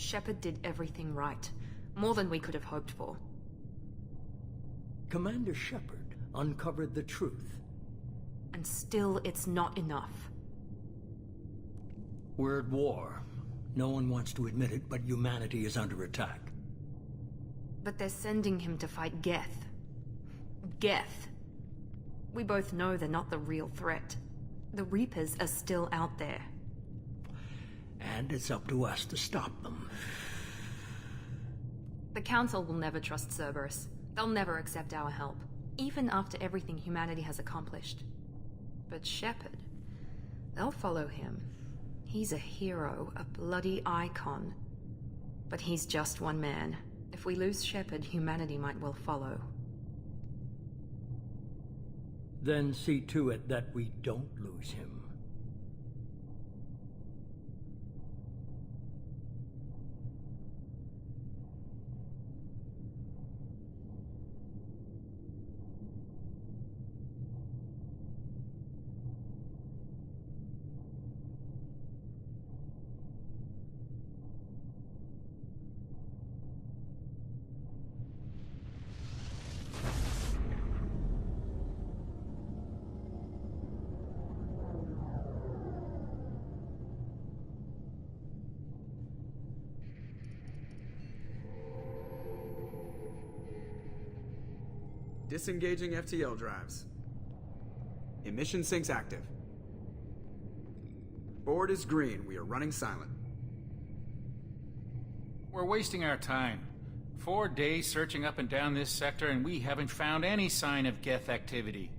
Shepard did everything right. More than we could have hoped for. Commander Shepard uncovered the truth. And still, it's not enough. We're at war. No one wants to admit it, but humanity is under attack. But they're sending him to fight Geth. Geth. We both know they're not the real threat. The Reapers are still out there. And it's up to us to stop them. The Council will never trust Cerberus. They'll never accept our help, even after everything humanity has accomplished. But Shepard, they'll follow him. He's a hero, a bloody icon. But he's just one man. If we lose Shepard, humanity might well follow. Then see to it that we don't lose him. Disengaging FTL drives. Emission sinks active. Board is green. We are running silent. We're wasting our time. 4 days searching up and down this sector, and we haven't found any sign of Geth activity.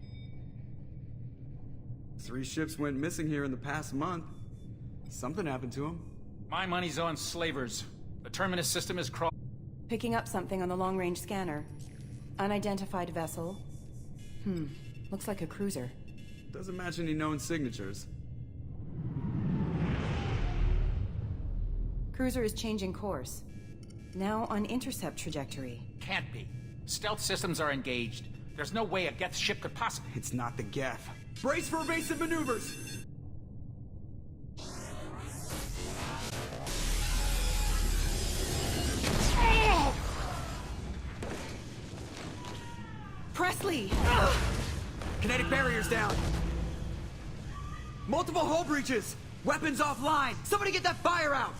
3 ships went missing here in the past month. Something happened to them. My money's on slavers. The Terminus system is crawling. Picking up something on the long-range scanner. Unidentified vessel. Looks like a cruiser. Doesn't match any known signatures. Cruiser is changing course. Now on intercept trajectory. Can't be. Stealth systems are engaged. There's no way a Geth ship could possibly... It's not the Geth. Brace for evasive maneuvers! Presley! Kinetic barriers down. Multiple hull breaches. Weapons offline. Somebody get that fire out.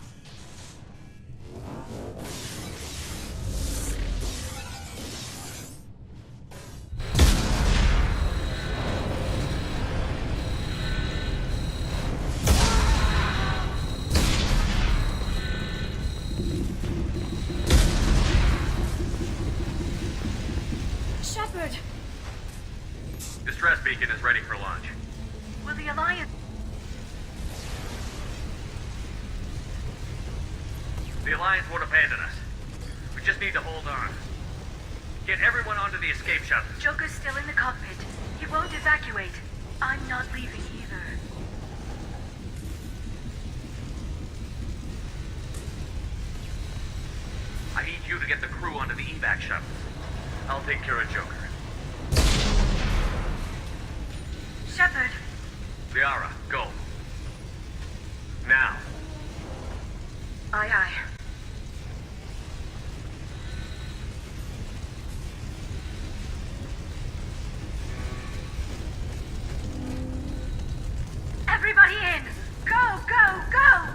Shepard! Distress beacon is ready for launch. Will the Alliance... The Alliance won't abandon us. We just need to hold on. Get everyone onto the escape shuttle. Joker's still in the cockpit. He won't evacuate. I'm not leaving either. I need you to get the crew onto the evac shuttle. I'll take care of Joker. Shepard! Liara, go. Now. Aye, aye. Everybody in! Go, go, go!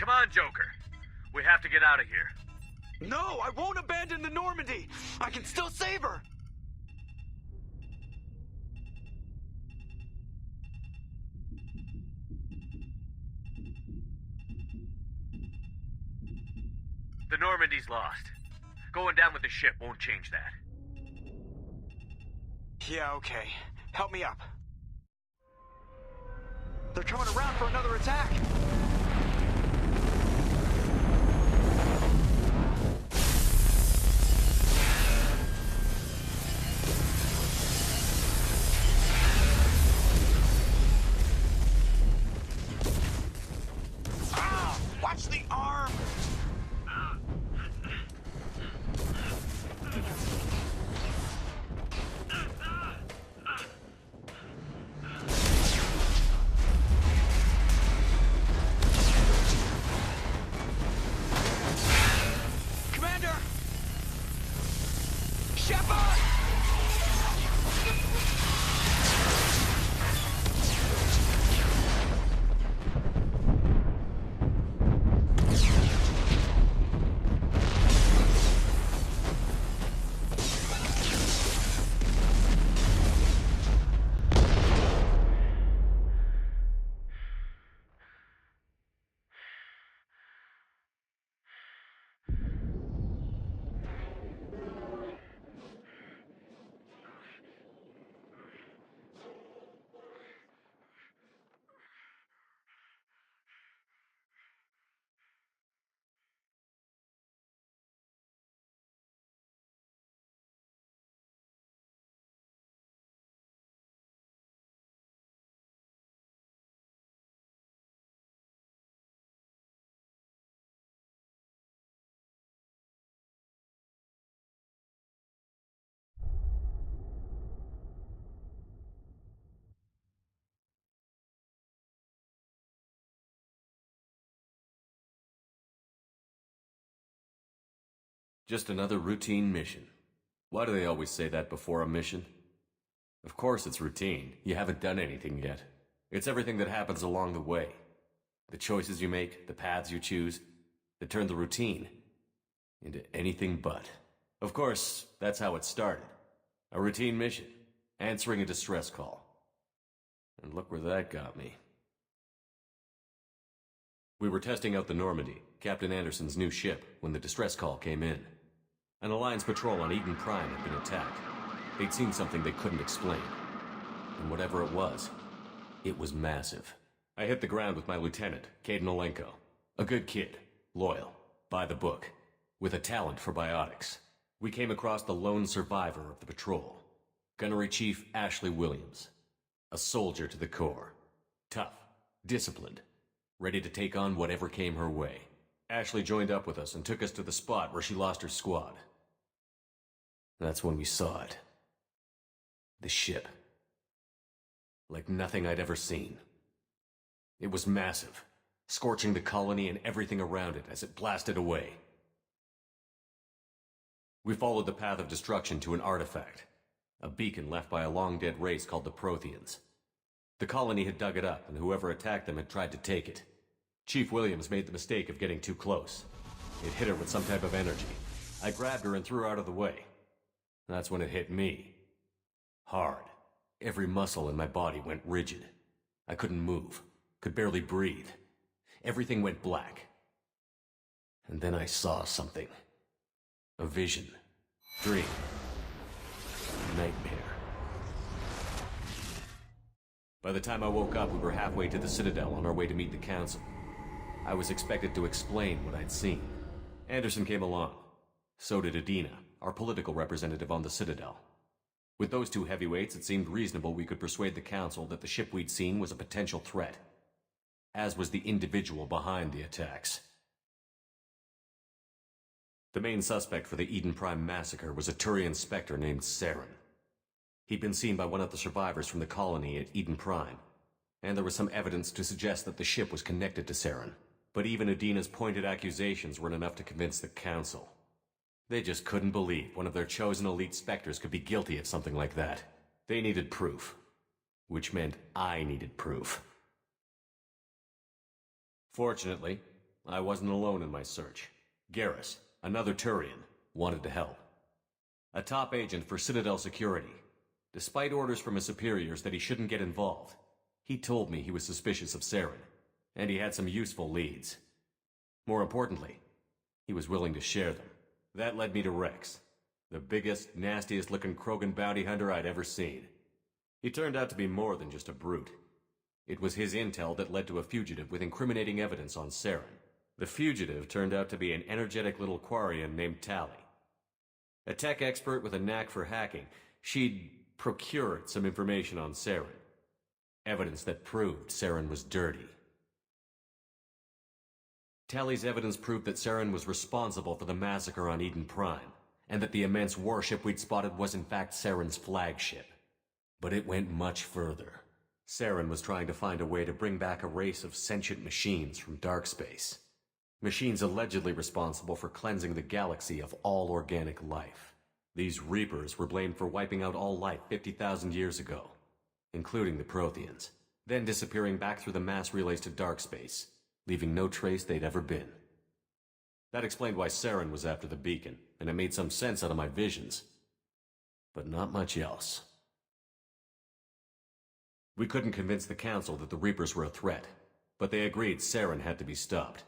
Come on, Joker. We have to get out of here. No, I won't abandon the Normandy. I can still save her. The Normandy's lost. Going down with the ship won't change that. Yeah, okay. Help me up. They're coming around for another attack. Ah! Watch the arm! Commander! Shepard! Just another routine mission. Why do they always say that before a mission? Of course it's routine. You haven't done anything yet. It's everything that happens along the way. The choices you make, the paths you choose, that turn the routine into anything but. Of course, that's how it started. A routine mission, answering a distress call. And look where that got me. We were testing out the Normandy, Captain Anderson's new ship, when the distress call came in. An Alliance patrol on Eden Prime had been attacked. They'd seen something they couldn't explain. And whatever it was massive. I hit the ground with my lieutenant, Caden Olenko. A good kid, loyal, by the book, with a talent for biotics. We came across the lone survivor of the patrol, Gunnery Chief Ashley Williams. A soldier to the core. Tough, disciplined, ready to take on whatever came her way. Ashley joined up with us and took us to the spot where she lost her squad. That's when we saw it. The ship. Like nothing I'd ever seen. It was massive, scorching the colony and everything around it as it blasted away. We followed the path of destruction to an artifact, a beacon left by a long-dead race called the Protheans. The colony had dug it up, and whoever attacked them had tried to take it. Chief Williams made the mistake of getting too close. It hit her with some type of energy. I grabbed her and threw her out of the way. That's when it hit me. Hard. Every muscle in my body went rigid. I couldn't move, could barely breathe. Everything went black. And then I saw something. A vision. Dream. Nightmare. By the time I woke up, we were halfway to the Citadel on our way to meet the Council. I was expected to explain what I'd seen. Anderson came along. So did Adina, our political representative on the Citadel. With those two heavyweights, it seemed reasonable we could persuade the Council that the ship we'd seen was a potential threat. As was the individual behind the attacks. The main suspect for the Eden Prime massacre was a Turian Spectre named Saren. He'd been seen by one of the survivors from the colony at Eden Prime, and there was some evidence to suggest that the ship was connected to Saren. But even Adina's pointed accusations weren't enough to convince the Council. They just couldn't believe one of their chosen elite Spectres could be guilty of something like that. They needed proof. Which meant I needed proof. Fortunately, I wasn't alone in my search. Garrus, another Turian, wanted to help. A top agent for Citadel Security. Despite orders from his superiors that he shouldn't get involved, he told me he was suspicious of Saren, and he had some useful leads. More importantly, he was willing to share them. That led me to Rex, the biggest, nastiest-looking Krogan bounty hunter I'd ever seen. He turned out to be more than just a brute. It was his intel that led to a fugitive with incriminating evidence on Saren. The fugitive turned out to be an energetic little Quarian named Tali. A tech expert with a knack for hacking, she'd procured some information on Saren. Evidence that proved Saren was dirty. Tali's evidence proved that Saren was responsible for the massacre on Eden Prime, and that the immense warship we'd spotted was in fact Saren's flagship. But it went much further. Saren was trying to find a way to bring back a race of sentient machines from dark space. Machines allegedly responsible for cleansing the galaxy of all organic life. These Reapers were blamed for wiping out all life 50,000 years ago, including the Protheans, then disappearing back through the mass relays to dark space, leaving no trace they'd ever been. That explained why Saren was after the beacon, and it made some sense out of my visions. But not much else. We couldn't convince the Council that the Reapers were a threat, but they agreed Saren had to be stopped.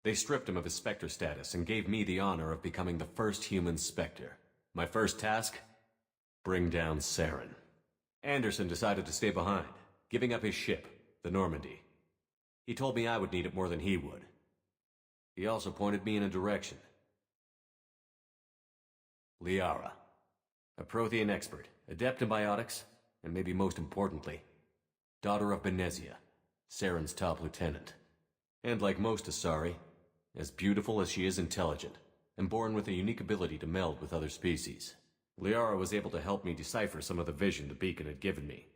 They stripped him of his Spectre status and gave me the honor of becoming the first human Spectre. My first task? Bring down Saren. Anderson decided to stay behind, giving up his ship, the Normandy. He told me I would need it more than he would. He also pointed me in a direction. Liara, a Prothean expert, adept in biotics, and maybe most importantly, daughter of Benezia, Saren's top lieutenant. And like most Asari, as beautiful as she is intelligent, and born with a unique ability to meld with other species. Liara was able to help me decipher some of the vision the beacon had given me.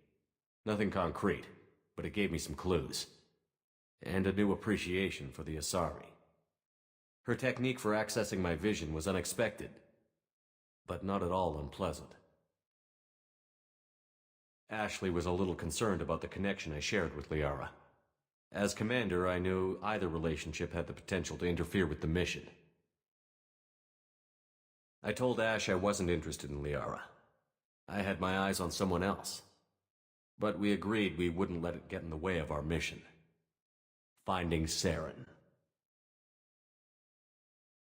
Nothing concrete, but it gave me some clues. And a new appreciation for the Asari. Her technique for accessing my vision was unexpected, but not at all unpleasant. Ashley was a little concerned about the connection I shared with Liara. As commander, I knew either relationship had the potential to interfere with the mission. I told Ash I wasn't interested in Liara. I had my eyes on someone else. But we agreed we wouldn't let it get in the way of our mission. Finding Saren.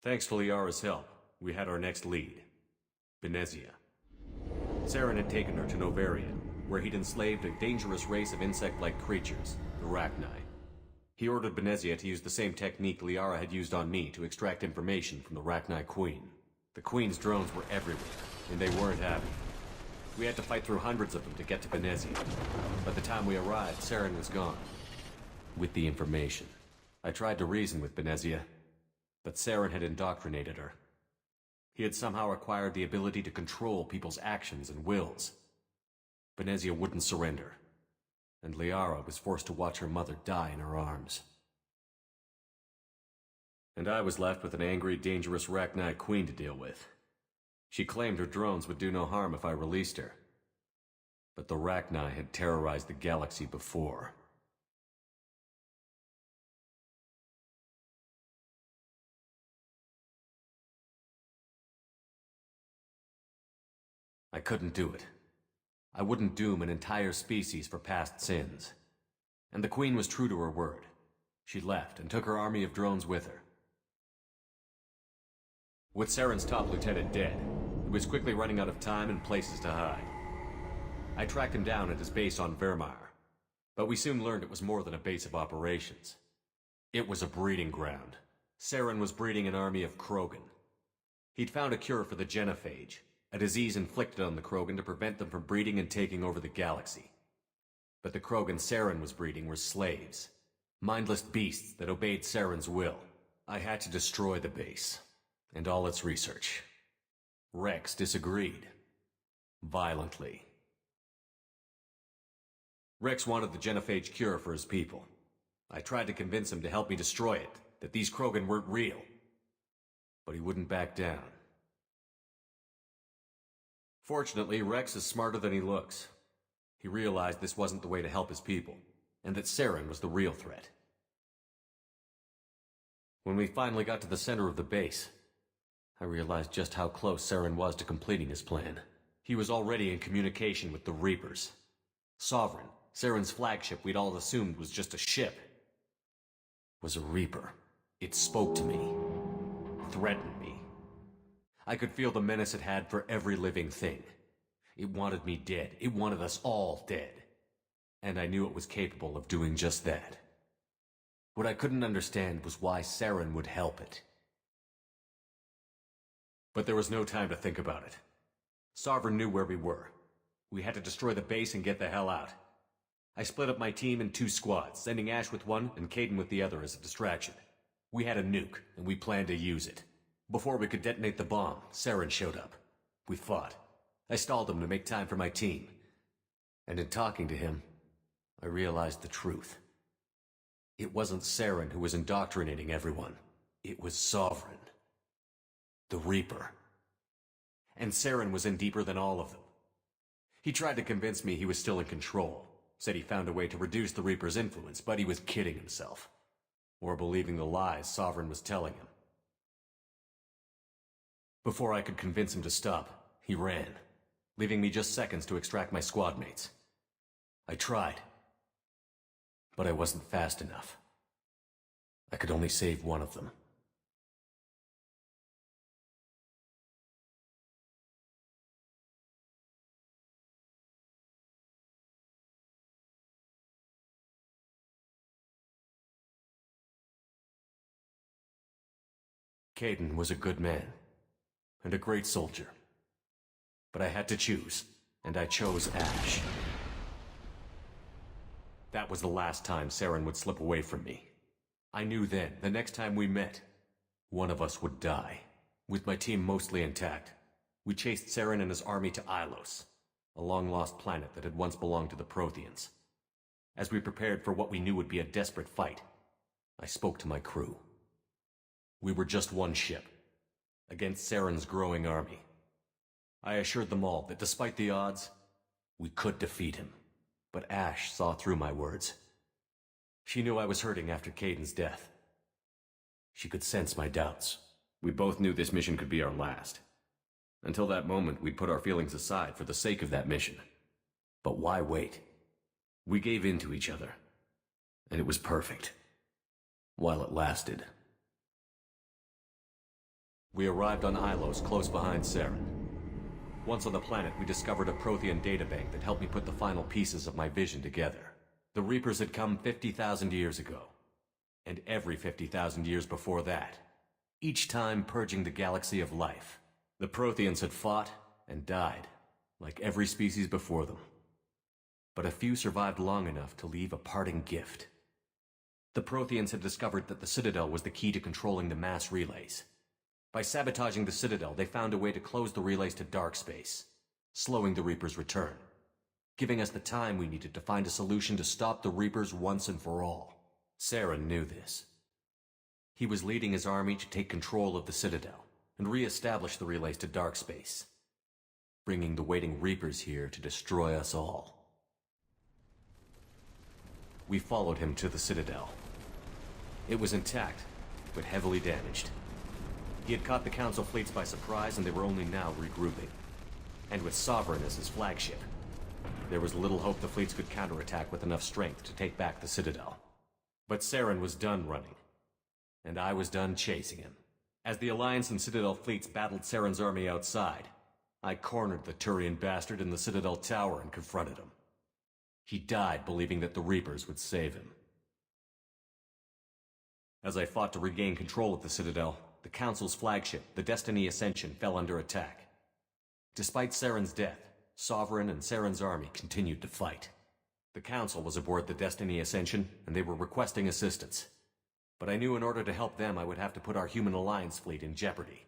Thanks to Liara's help, we had our next lead. Benezia. Saren had taken her to Novaria, where he'd enslaved a dangerous race of insect-like creatures, the Rachni. He ordered Benezia to use the same technique Liara had used on me to extract information from the Rachni Queen. The Queen's drones were everywhere, and they weren't happy. We had to fight through hundreds of them to get to Benezia. By the time we arrived, Saren was gone. With the information. I tried to reason with Benezia, but Saren had indoctrinated her. He had somehow acquired the ability to control people's actions and wills. Benezia wouldn't surrender, and Liara was forced to watch her mother die in her arms. And I was left with an angry, dangerous Rachni Queen to deal with. She claimed her drones would do no harm if I released her. But the Rachni had terrorized the galaxy before. I couldn't do it. I wouldn't doom an entire species for past sins. And the Queen was true to her word. She left and took her army of drones with her. With Saren's top lieutenant dead, he was quickly running out of time and places to hide. I tracked him down at his base on Vermeer, but we soon learned it was more than a base of operations. It was a breeding ground. Saren was breeding an army of Krogan. He'd found a cure for the genophage, a disease inflicted on the Krogan to prevent them from breeding and taking over the galaxy. But the Krogan Saren was breeding were slaves, mindless beasts that obeyed Saren's will. I had to destroy the base, and all its research. Rex disagreed. Violently. Rex wanted the genophage cure for his people. I tried to convince him to help me destroy it, that these Krogan weren't real. But he wouldn't back down. Fortunately, Rex is smarter than he looks. He realized this wasn't the way to help his people, and that Saren was the real threat. When we finally got to the center of the base, I realized just how close Saren was to completing his plan. He was already in communication with the Reapers. Sovereign, Saren's flagship we'd all assumed was just a ship, was a Reaper. It spoke to me, threatened me. I could feel the menace it had for every living thing. It wanted me dead. It wanted us all dead. And I knew it was capable of doing just that. What I couldn't understand was why Saren would help it. But there was no time to think about it. Sovereign knew where we were. We had to destroy the base and get the hell out. I split up my team in 2 squads, sending Ash with one and Caden with the other as a distraction. We had a nuke, and we planned to use it. Before we could detonate the bomb, Saren showed up. We fought. I stalled him to make time for my team. And in talking to him, I realized the truth. It wasn't Saren who was indoctrinating everyone. It was Sovereign. The Reaper. And Saren was in deeper than all of them. He tried to convince me he was still in control. Said he found a way to reduce the Reaper's influence, but he was kidding himself. Or believing the lies Sovereign was telling him. Before I could convince him to stop, he ran, leaving me just seconds to extract my squad mates. I tried, but I wasn't fast enough. I could only save one of them. Caden was a good man, and a great soldier. But I had to choose, and I chose Ash. That was the last time Saren would slip away from me. I knew then, the next time we met, one of us would die. With my team mostly intact, we chased Saren and his army to Ilos, a long-lost planet that had once belonged to the Protheans. As we prepared for what we knew would be a desperate fight, I spoke to my crew. We were just one ship, against Saren's growing army. I assured them all that despite the odds, we could defeat him. But Ash saw through my words. She knew I was hurting after Caden's death. She could sense my doubts. We both knew this mission could be our last. Until that moment, we'd put our feelings aside for the sake of that mission. But why wait? We gave in to each other, and it was perfect. While it lasted. We arrived on Ilos, close behind Saren. Once on the planet, we discovered a Prothean databank that helped me put the final pieces of my vision together. The Reapers had come 50,000 years ago, and every 50,000 years before that, each time purging the galaxy of life. The Protheans had fought and died, like every species before them. But a few survived long enough to leave a parting gift. The Protheans had discovered that the Citadel was the key to controlling the mass relays. By sabotaging the Citadel, they found a way to close the relays to dark space, slowing the Reaper's return, giving us the time we needed to find a solution to stop the Reapers once and for all. Saren knew this. He was leading his army to take control of the Citadel and re-establish the relays to dark space, bringing the waiting Reapers here to destroy us all. We followed him to the Citadel. It was intact, but heavily damaged. He had caught the Council fleets by surprise, and they were only now regrouping. And with Sovereign as his flagship, there was little hope the fleets could counterattack with enough strength to take back the Citadel. But Saren was done running, and I was done chasing him. As the Alliance and Citadel fleets battled Saren's army outside, I cornered the Turian bastard in the Citadel tower and confronted him. He died believing that the Reapers would save him. As I fought to regain control of the Citadel, the Council's flagship, the Destiny Ascension, fell under attack. Despite Saren's death, Sovereign and Saren's army continued to fight. The Council was aboard the Destiny Ascension, and they were requesting assistance. But I knew in order to help them, I would have to put our Human Alliance fleet in jeopardy.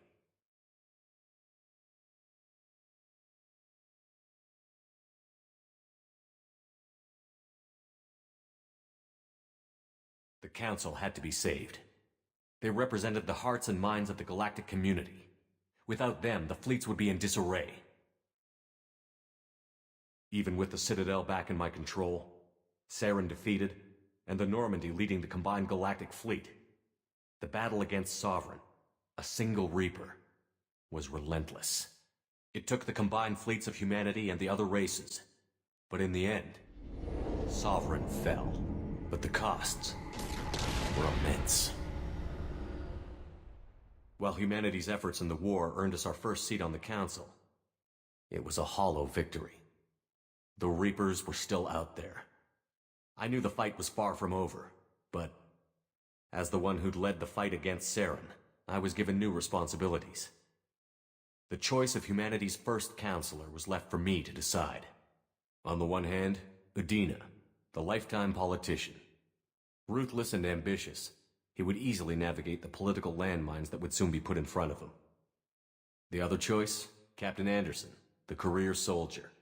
The Council had to be saved. They represented the hearts and minds of the galactic community. Without them, the fleets would be in disarray. Even with the Citadel back in my control, Saren defeated, and the Normandy leading the combined galactic fleet, The battle against Sovereign, a single Reaper, was relentless. It took the combined fleets of humanity and the other races. But in the end, Sovereign fell. But the costs were immense. While humanity's efforts in the war earned us our first seat on the Council, it was a hollow victory. The Reapers were still out there. I knew the fight was far from over, but as the one who'd led the fight against Saren, I was given new responsibilities. The choice of humanity's first counselor was left for me to decide. On the one hand, Udina, the lifetime politician. Ruthless and ambitious, he would easily navigate the political landmines that would soon be put in front of him. The other choice, Captain Anderson, the career soldier.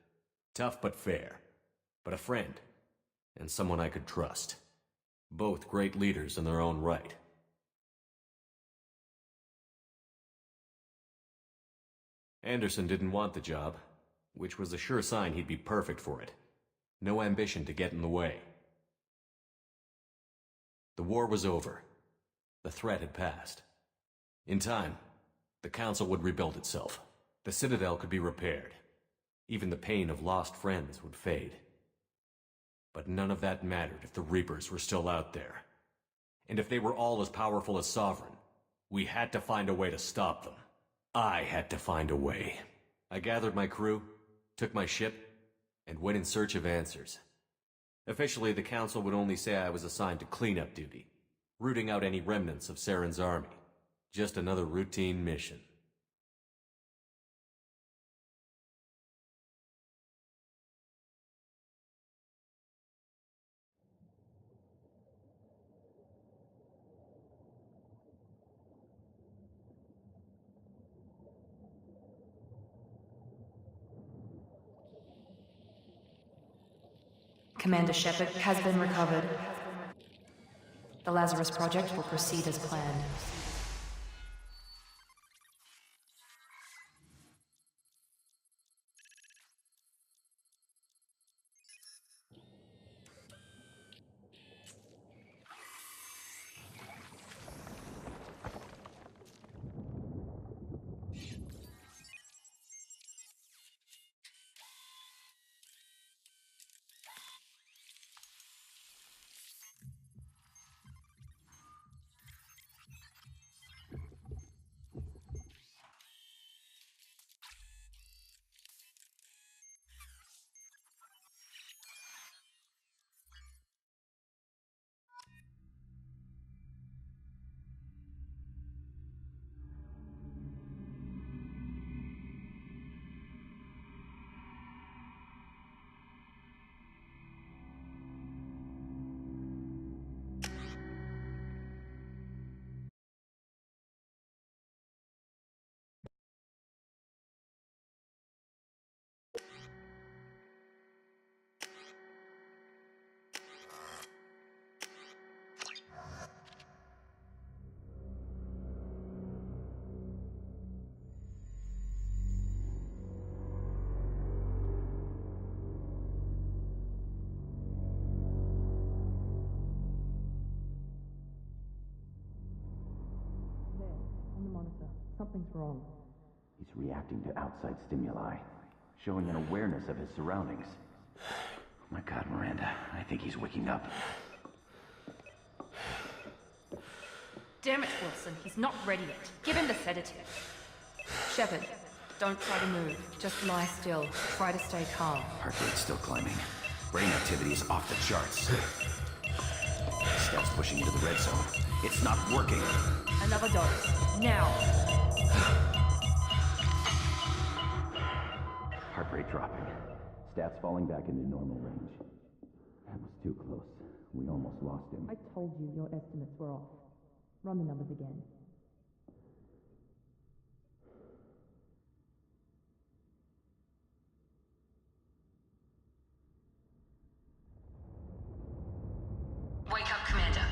Tough but fair, but a friend, and someone I could trust. Both great leaders in their own right. Anderson didn't want the job, which was a sure sign he'd be perfect for it. No ambition to get in the way. The war was over. The threat had passed. In time, the Council would rebuild itself. The Citadel could be repaired. Even the pain of lost friends would fade. But none of that mattered if the Reapers were still out there. And if they were all as powerful as Sovereign, we had to find a way to stop them. I had to find a way. I gathered my crew, took my ship, and went in search of answers. Officially, the Council would only say I was assigned to cleanup duty, rooting out any remnants of Saren's army. Just another routine mission. Commander Shepard has been recovered. The Lazarus Project will proceed as planned. On the monitor. Something's wrong. He's reacting to outside stimuli, showing an awareness of his surroundings. Oh my God, Miranda, I think he's waking up. Damn it, Wilson. He's not ready yet. Give him the sedative. Shepard, don't try to move. Just lie still. Try to stay calm. Heart rate's still climbing. Brain activity is off the charts. Steps pushing into the red zone. It's not working. Another dose. Now. Heart rate dropping. Stats falling back into normal range. That was too close. We almost lost him. I told you your estimates were off. Run the numbers again. Wake up, Commander.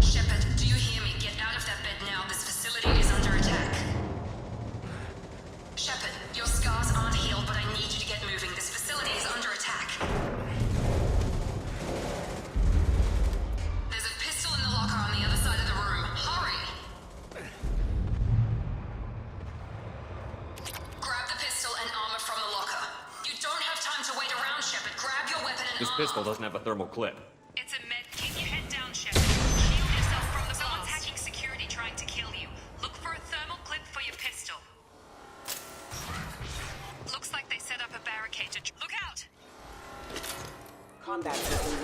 Shepard, do you hear me? Get out of that bed now. This facility is under attack. Shepard, your scars aren't healed, but I need you to get moving. This facility is under attack. This pistol doesn't have a thermal clip. It's a med. Keep your head down, Shepard. Shield yourself from the Someone's hacking security trying to kill you. Look for a thermal clip for your pistol. Looks like they set up a barricade to... Look out! Combat system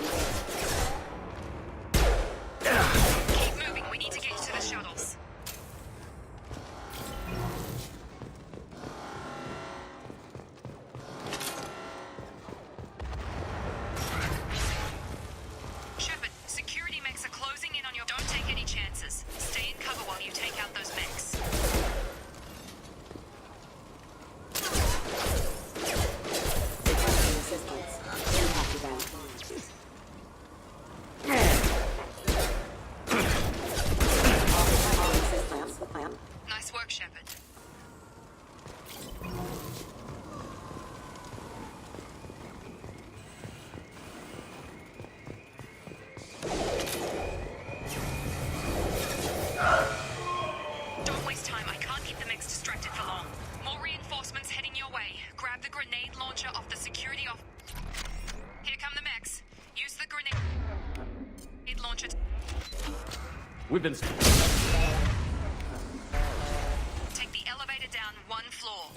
Keep moving. We need to get you to the shuttles. Shepard, security mechs are closing in on your... Don't take any chances. Stay in cover while you take out those mechs. assistance. Impact event. Nice work, Shepard. Don't waste time. I can't keep the mechs distracted for long. More reinforcements heading your way. Grab the grenade launcher off the security off. Here come the mechs. Use the grenade launcher. We've been... Take the elevator down one floor.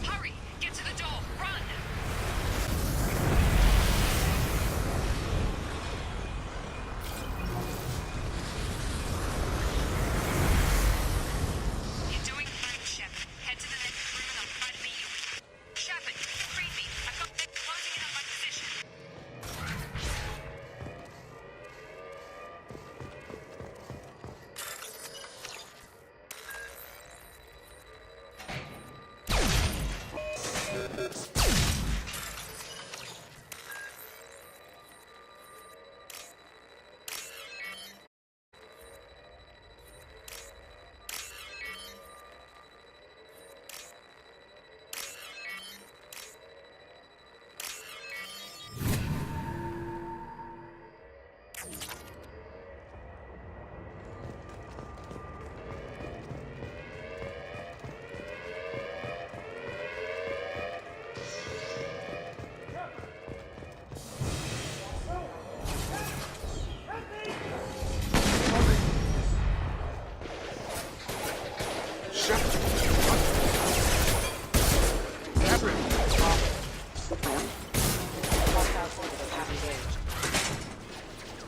Hurry! Get to the door! Run! You're doing fine, Shepard. Head to the next room and I'll try to meet you. Shepard, read me. I've got them closing in on my position.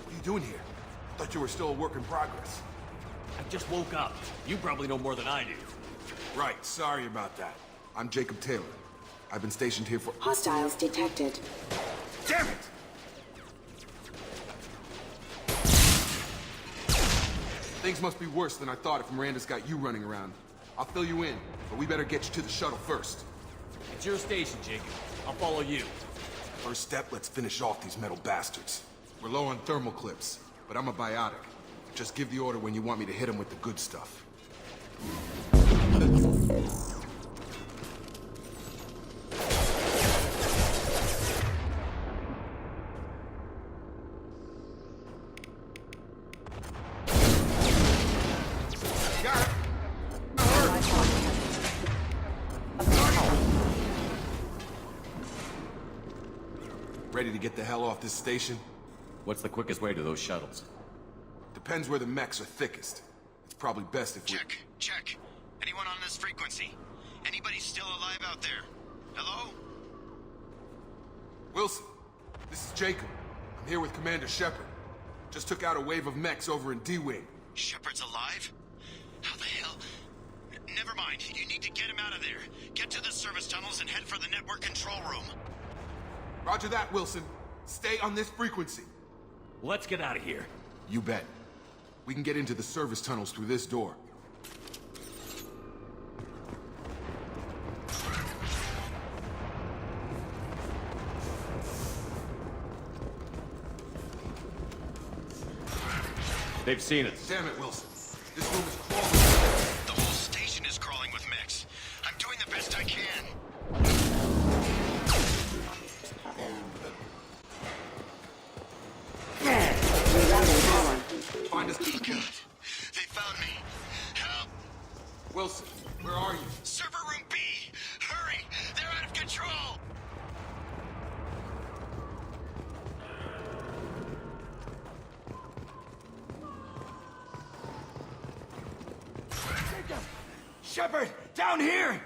What are you doing here? I thought you were still a work in progress. I just woke up. You probably know more than I do. Right, sorry about that. I'm Jacob Taylor. I've been stationed here for... Hostiles detected. Damn it! Things must be worse than I thought if Miranda's got you running around. I'll fill you in, but we better get you to the shuttle first. It's your station, Jacob. I'll follow you. First step, let's finish off these metal bastards. We're low on thermal clips, but I'm a biotic. Just give the order when you want me to hit them with the good stuff. Ready to get the hell off this station? What's the quickest way to those shuttles? Depends where the mechs are thickest. It's probably best if we... Check. Anyone on this frequency? Anybody still alive out there? Hello? Wilson, this is Jacob. I'm here with Commander Shepard. Just took out a wave of mechs over in D-Wing. Shepard's alive? How the hell? Never mind. You need to get him out of there. Get to the service tunnels and head for the network control room. Roger that, Wilson. Stay on this frequency. Let's get out of here. You bet. We can get into the service tunnels through this door. They've seen us. Damn it, Wilson. This room is crawling. The whole station is crawling with mechs. I'm doing the best I can. Find us. Good. They found me. Help. Wilson, where are you? Shepard! Down here!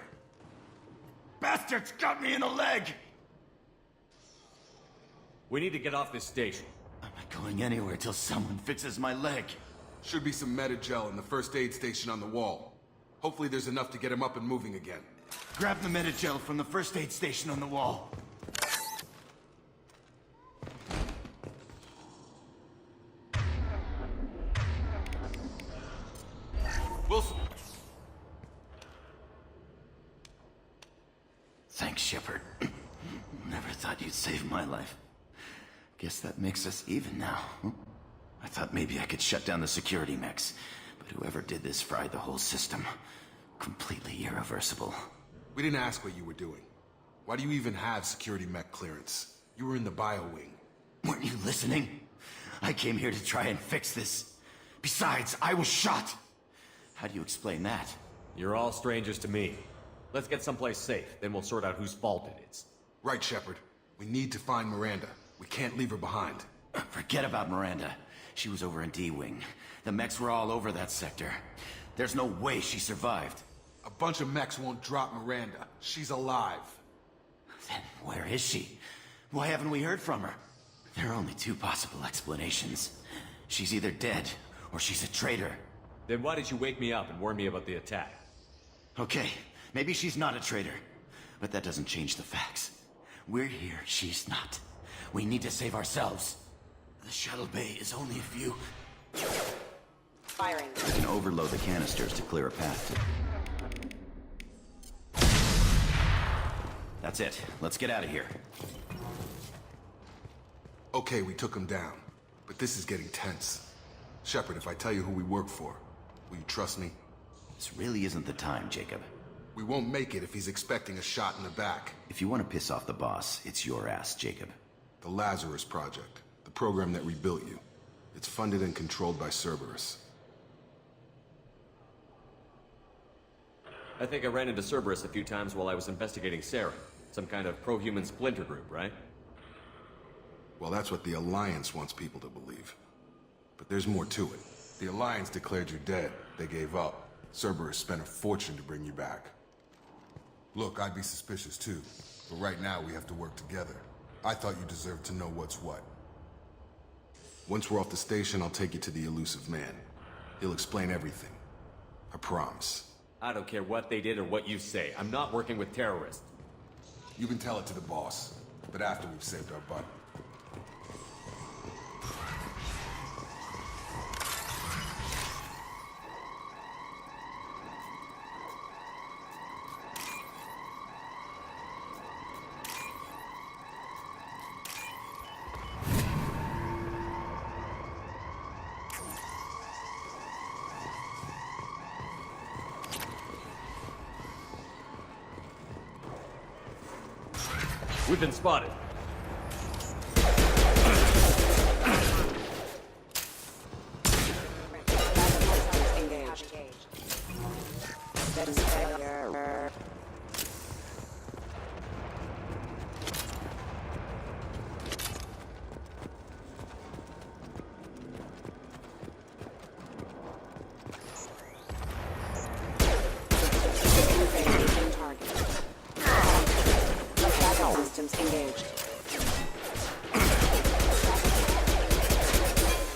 Bastards got me in the leg! We need to get off this station. I'm not going anywhere till someone fixes my leg. Should be some Medi-gel in the first aid station on the wall. Hopefully there's enough to get him up and moving again. Grab the Medi-gel from the first aid station on the wall. Wilson! Thanks, Shepard. Never thought you'd save my life. Guess that makes us even now. I thought maybe I could shut down the security mechs, but whoever did this fried the whole system. Completely irreversible. We didn't ask what you were doing. Why do you even have security mech clearance? You were in the bio wing. Weren't you listening? I came here to try and fix this. Besides, I was shot. How do you explain that? You're all strangers to me. Let's get someplace safe, then we'll sort out whose fault it is. Right, Shepard. We need to find Miranda. We can't leave her behind. Forget about Miranda. She was over in D-Wing. The mechs were all over that sector. There's no way she survived. A bunch of mechs won't drop Miranda. She's alive. Then where is she? Why haven't we heard from her? There are only two possible explanations. She's either dead, or she's a traitor. Then why did you wake me up and warn me about the attack? Okay, maybe she's not a traitor. But that doesn't change the facts. We're here, she's not. We need to save ourselves. The shuttle bay is only a few... Firing. We can overload the canisters to clear a path to... That's it. Let's get out of here. Okay, we took him down. But this is getting tense. Shepard, if I tell you who we work for, will you trust me? This really isn't the time, Jacob. We won't make it if he's expecting a shot in the back. If you want to piss off the boss, it's your ass, Jacob. The Lazarus Project. The program that rebuilt you. It's funded and controlled by Cerberus. I think I ran into Cerberus a few times while I was investigating Sarah. Some kind of pro-human splinter group, right? Well, that's what the Alliance wants people to believe. But there's more to it. The Alliance declared you dead. They gave up. Cerberus spent a fortune to bring you back. Look, I'd be suspicious too. But right now, we have to work together. I thought you deserved to know what's what. Once we're off the station, I'll take you to the elusive man. He'll explain everything. I promise. I don't care what they did or what you say. I'm not working with terrorists. You can tell it to the boss, but after we've saved our butt. We've been spotted. Systems engaged.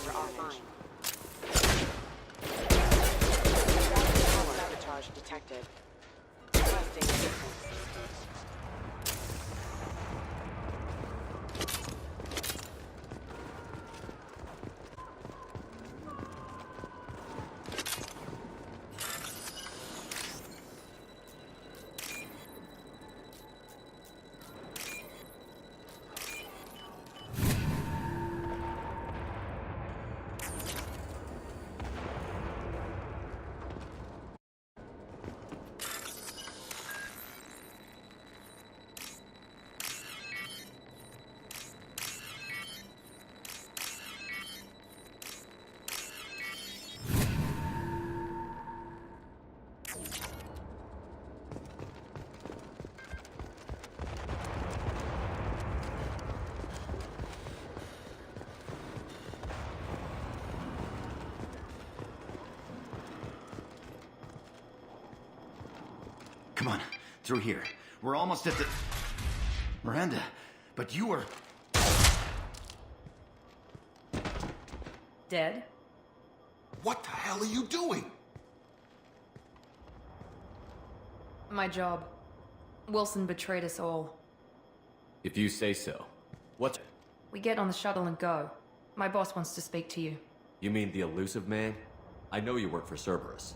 Offline. Sabotage detected. Requesting assistance. Through here. We're almost at the... Miranda, but you were... Dead? What the hell are you doing? My job. Wilson betrayed us all. If you say so. What? We get on the shuttle and go. My boss wants to speak to you. You mean the elusive man? I know you work for Cerberus.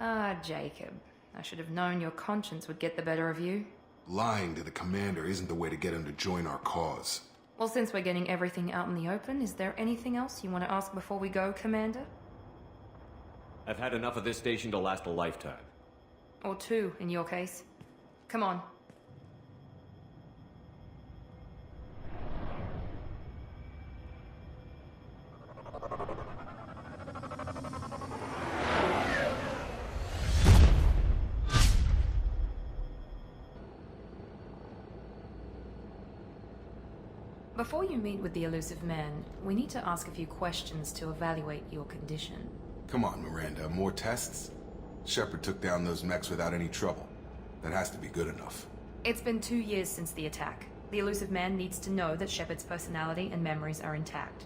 Ah, Jacob. I should have known your conscience would get the better of you. Lying to the commander isn't the way to get him to join our cause. Well, since we're getting everything out in the open, is there anything else you want to ask before we go, Commander? I've had enough of this station to last a lifetime. Or two, in your case. Come on. Before you meet with the elusive man, we need to ask a few questions to evaluate your condition. Come on, Miranda, more tests? Shepard took down those mechs without any trouble. That has to be good enough. It's been 2 years since the attack. The elusive man needs to know that Shepard's personality and memories are intact.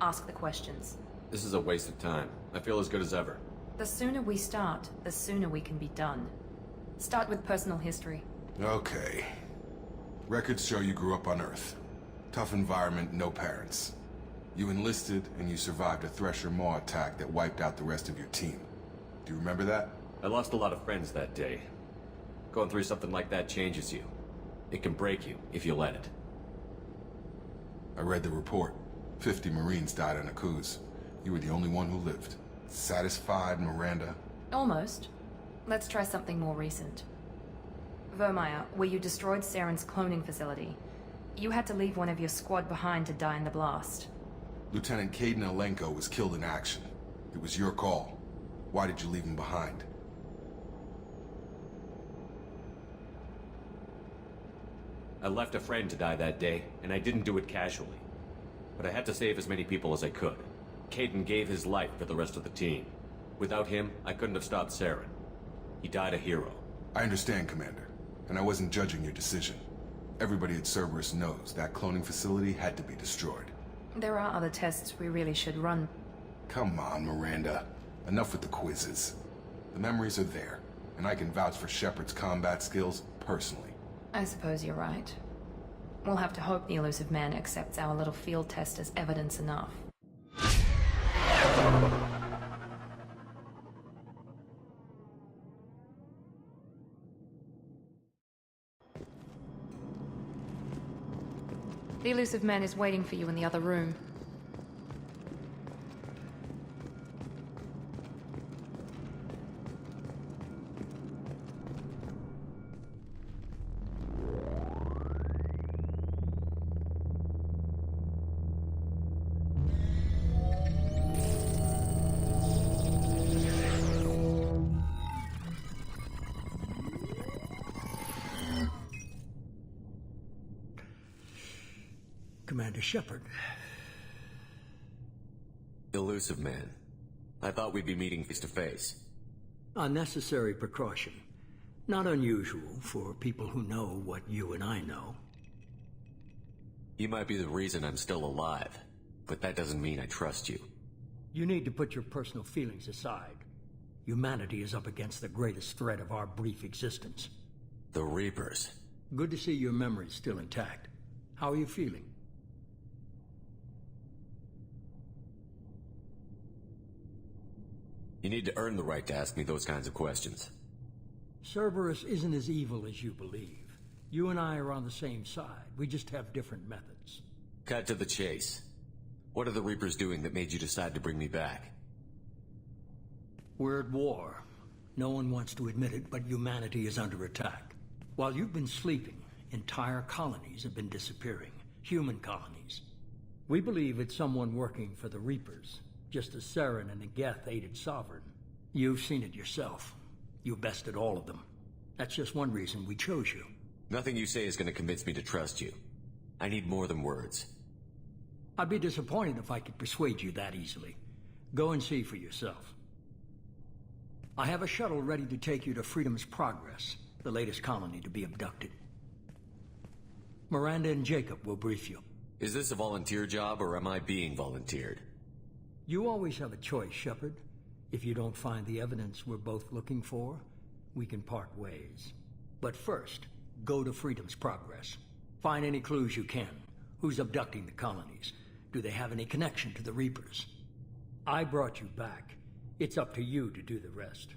Ask the questions. This is a waste of time. I feel as good as ever. The sooner we start, the sooner we can be done. Start with personal history. Okay. Records show you grew up on Earth. Tough environment, no parents. You enlisted, and you survived a Thresher Maw attack that wiped out the rest of your team. Do you remember that? I lost a lot of friends that day. Going through something like that changes you. It can break you, if you let it. I read the report. 50 Marines died on a cruise. You were the only one who lived. Satisfied, Miranda? Almost. Let's try something more recent. Vermeer, where you destroyed Saren's cloning facility. You had to leave one of your squad behind to die in the blast. Lieutenant Caden Alenko was killed in action. It was your call. Why did you leave him behind? I left a friend to die that day, and I didn't do it casually. But I had to save as many people as I could. Caden gave his life for the rest of the team. Without him, I couldn't have stopped Saren. He died a hero. I understand, Commander, and I wasn't judging your decision. Everybody at Cerberus knows that cloning facility had to be destroyed. There are other tests we really should run. Come on, Miranda. Enough with the quizzes. The memories are there, and I can vouch for Shepard's combat skills personally. I suppose you're right. We'll have to hope the elusive man accepts our little field test as evidence enough. The elusive man is waiting for you in the other room. Commander Shepard. Elusive man. I thought we'd be meeting face to face. A necessary precaution. Not unusual for people who know what you and I know. You might be the reason I'm still alive, but that doesn't mean I trust you. You need to put your personal feelings aside. Humanity is up against the greatest threat of our brief existence. The Reapers. Good to see your memory's still intact. How are you feeling? You need to earn the right to ask me those kinds of questions. Cerberus isn't as evil as you believe. You and I are on the same side. We just have different methods. Cut to the chase. What are the Reapers doing that made you decide to bring me back? We're at war. No one wants to admit it, but humanity is under attack. While you've been sleeping, entire colonies have been disappearing. Human colonies. We believe it's someone working for the Reapers, just as Saren and the Geth aided Sovereign. You've seen it yourself. You bested all of them. That's just one reason we chose you. Nothing you say is going to convince me to trust you. I need more than words. I'd be disappointed if I could persuade you that easily. Go and see for yourself. I have a shuttle ready to take you to Freedom's Progress. the latest colony to be abducted. Miranda and Jacob will brief you. Is this a volunteer job, or am I being volunteered? You always have a choice, Shepard. If you don't find the evidence we're both looking for, we can part ways. But first, go to Freedom's Progress. Find any clues you can. Who's abducting the colonies? Do they have any connection to the Reapers? I brought you back. It's up to you to do the rest.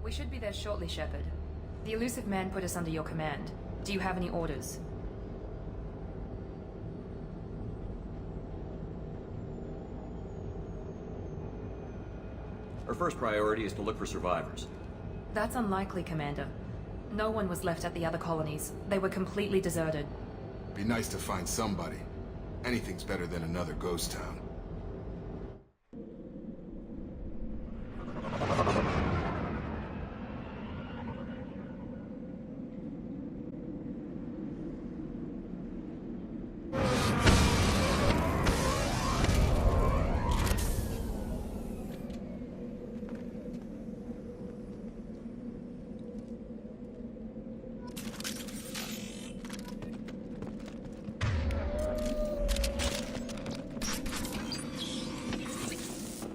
We should be there shortly, Shepard. The elusive man put us under your command. Do you have any orders? Our first priority is to look for survivors. That's unlikely, Commander. No one was left at the other colonies. They were completely deserted. Be nice to find somebody. Anything's better than another ghost town.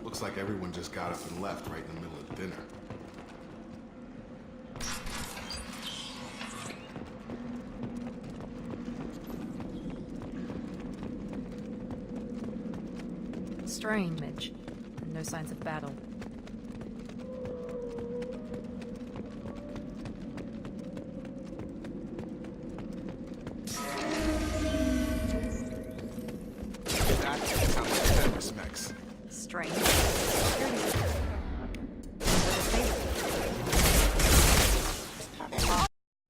Looks like everyone just got up and left right in the middle of dinner. Strange. No signs of battle. That's how much better smacks. Strange.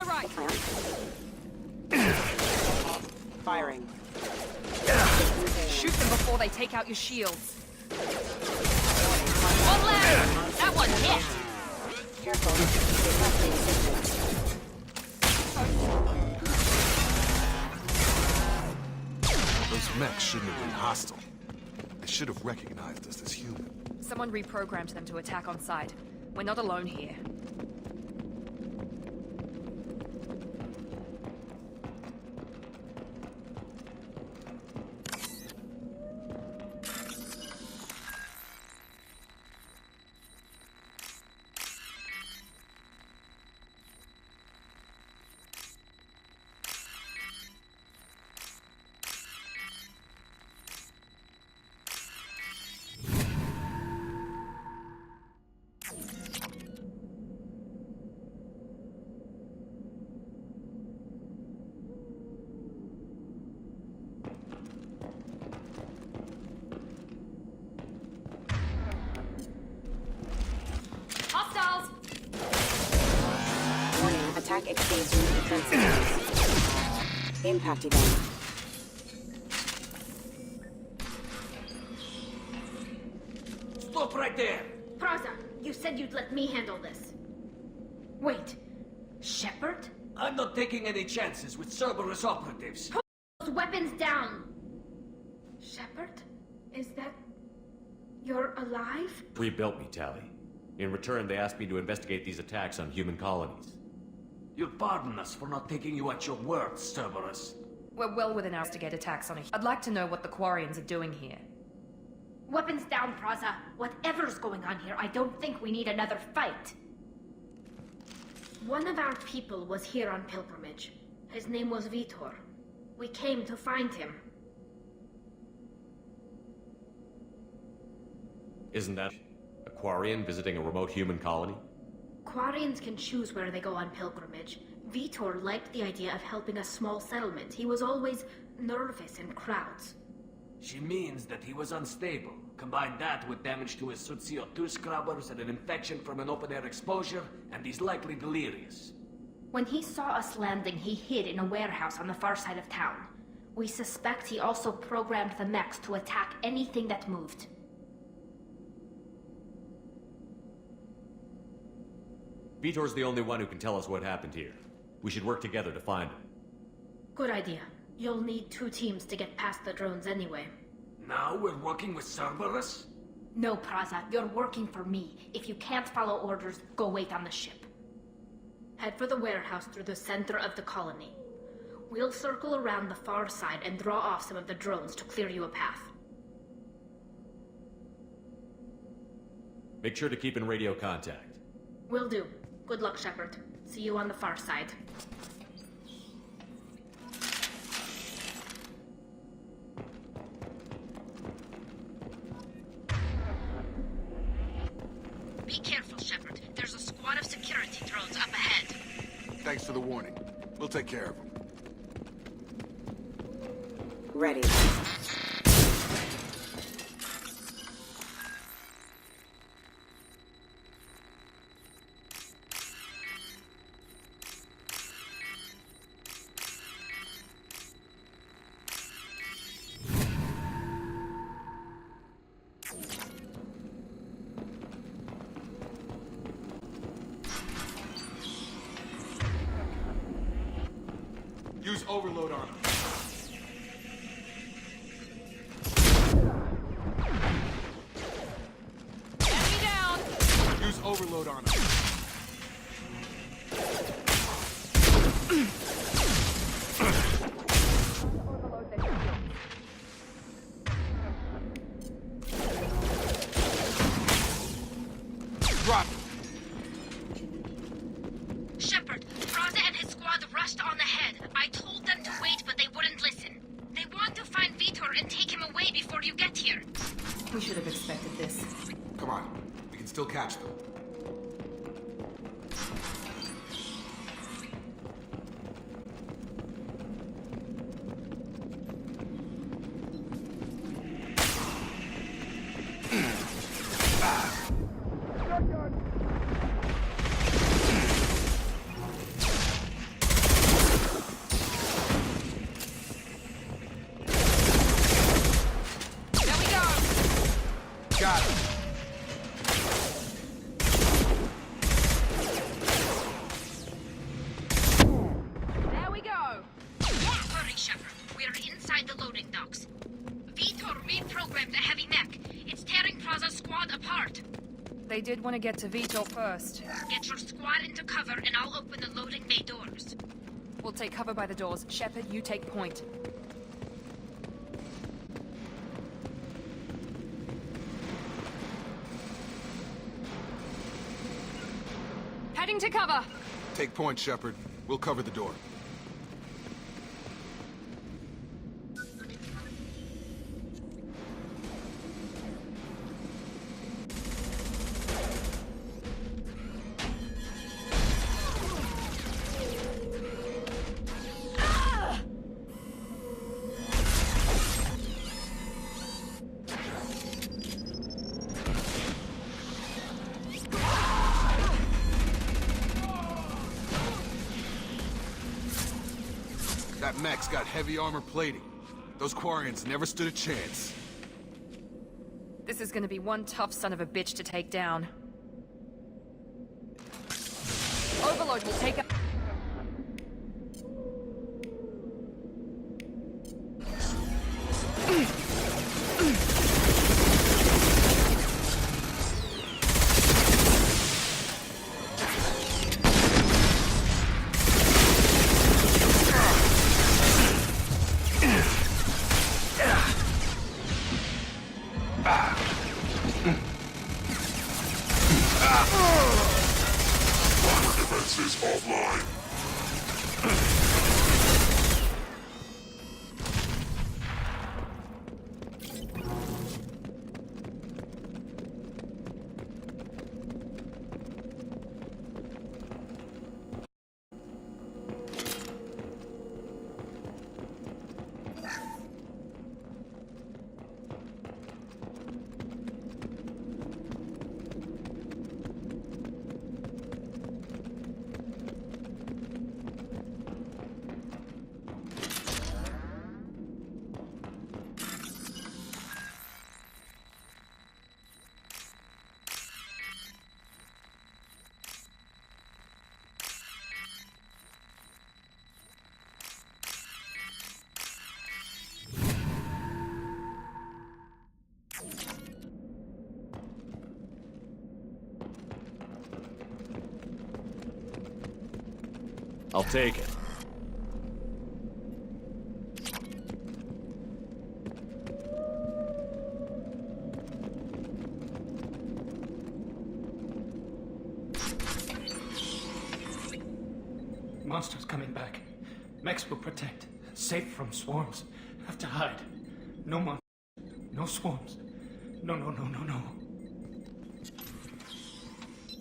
Right. Firing. Shoot them before they take out your shields. One left! That one hit! Careful. Those mechs shouldn't have been hostile. They should have recognized us as human. Someone reprogrammed them to attack on sight. We're not alone here. Hostiles! Warning, attack exceeds your defense. Impact event. Stop right there! Praza, you said you'd let me handle this. Wait, Shepard? I'm not taking any chances with Cerberus operatives. Put those weapons down! Shepard? Is that... you're alive? Rebuilt me, Tally. In return, they asked me to investigate these attacks on human colonies. You'll pardon us for not taking you at your word, Cerberus. We're well within ours to get attacks on a... I'd like to know what the Quarians are doing here. Weapons down, Praza. Whatever's going on here, I don't think we need another fight. One of our people was here on pilgrimage. His name was Vitor. We came to find him. Isn't that a Quarian visiting a remote human colony? Quarians can choose where they go on pilgrimage. Vitor liked the idea of helping a small settlement. He was always nervous in crowds. She means that he was unstable. Combine that with damage to his CO2 scrubbers and an infection from an open-air exposure, and he's likely delirious. When he saw us landing, he hid in a warehouse on the far side of town. We suspect he also programmed the mechs to attack anything that moved. Vitor's the only one who can tell us what happened here. We should work together to find him. Good idea. You'll need 2 teams to get past the drones anyway. Now we're working with Cerberus? No, Praza, you're working for me. If you can't follow orders, go wait on the ship. Head for the warehouse through the center of the colony. We'll circle around the far side and draw off some of the drones to clear you a path. Make sure to keep in radio contact. Will do. Good luck, Shepard. See you on the far side. Be careful, Shepard. There's a squad of security drones up ahead. Thanks for the warning. We'll take care of them. Ready. Use overload on them. Enemy down! Use overload on them. Drop it. Shepard, Praza and his squad rushed on ahead. I told them to wait, but they wouldn't listen. They want to find Vitor and take him away before you get here. We should have expected this. Come on. We can still catch them. There we go! Got it. There we go! Hurry, Shepard. We're inside the loading docks. Vitor reprogrammed the heavy mech. It's tearing Praza's squad apart. They did want to get to Vitor first. Get your squad into cover and I'll open the loading bay doors. We'll take cover by the doors. Shepard, you take point. Heading to cover! Take point, Shepard. We'll cover the door. That mech's got heavy armor plating. Those Quarians never stood a chance. This is gonna be one tough son of a bitch to take down. Overload will take up. Defenses offline. I'll take it. Monsters coming back. Mechs will protect. Safe from swarms. Have to hide. No monsters. No swarms. No.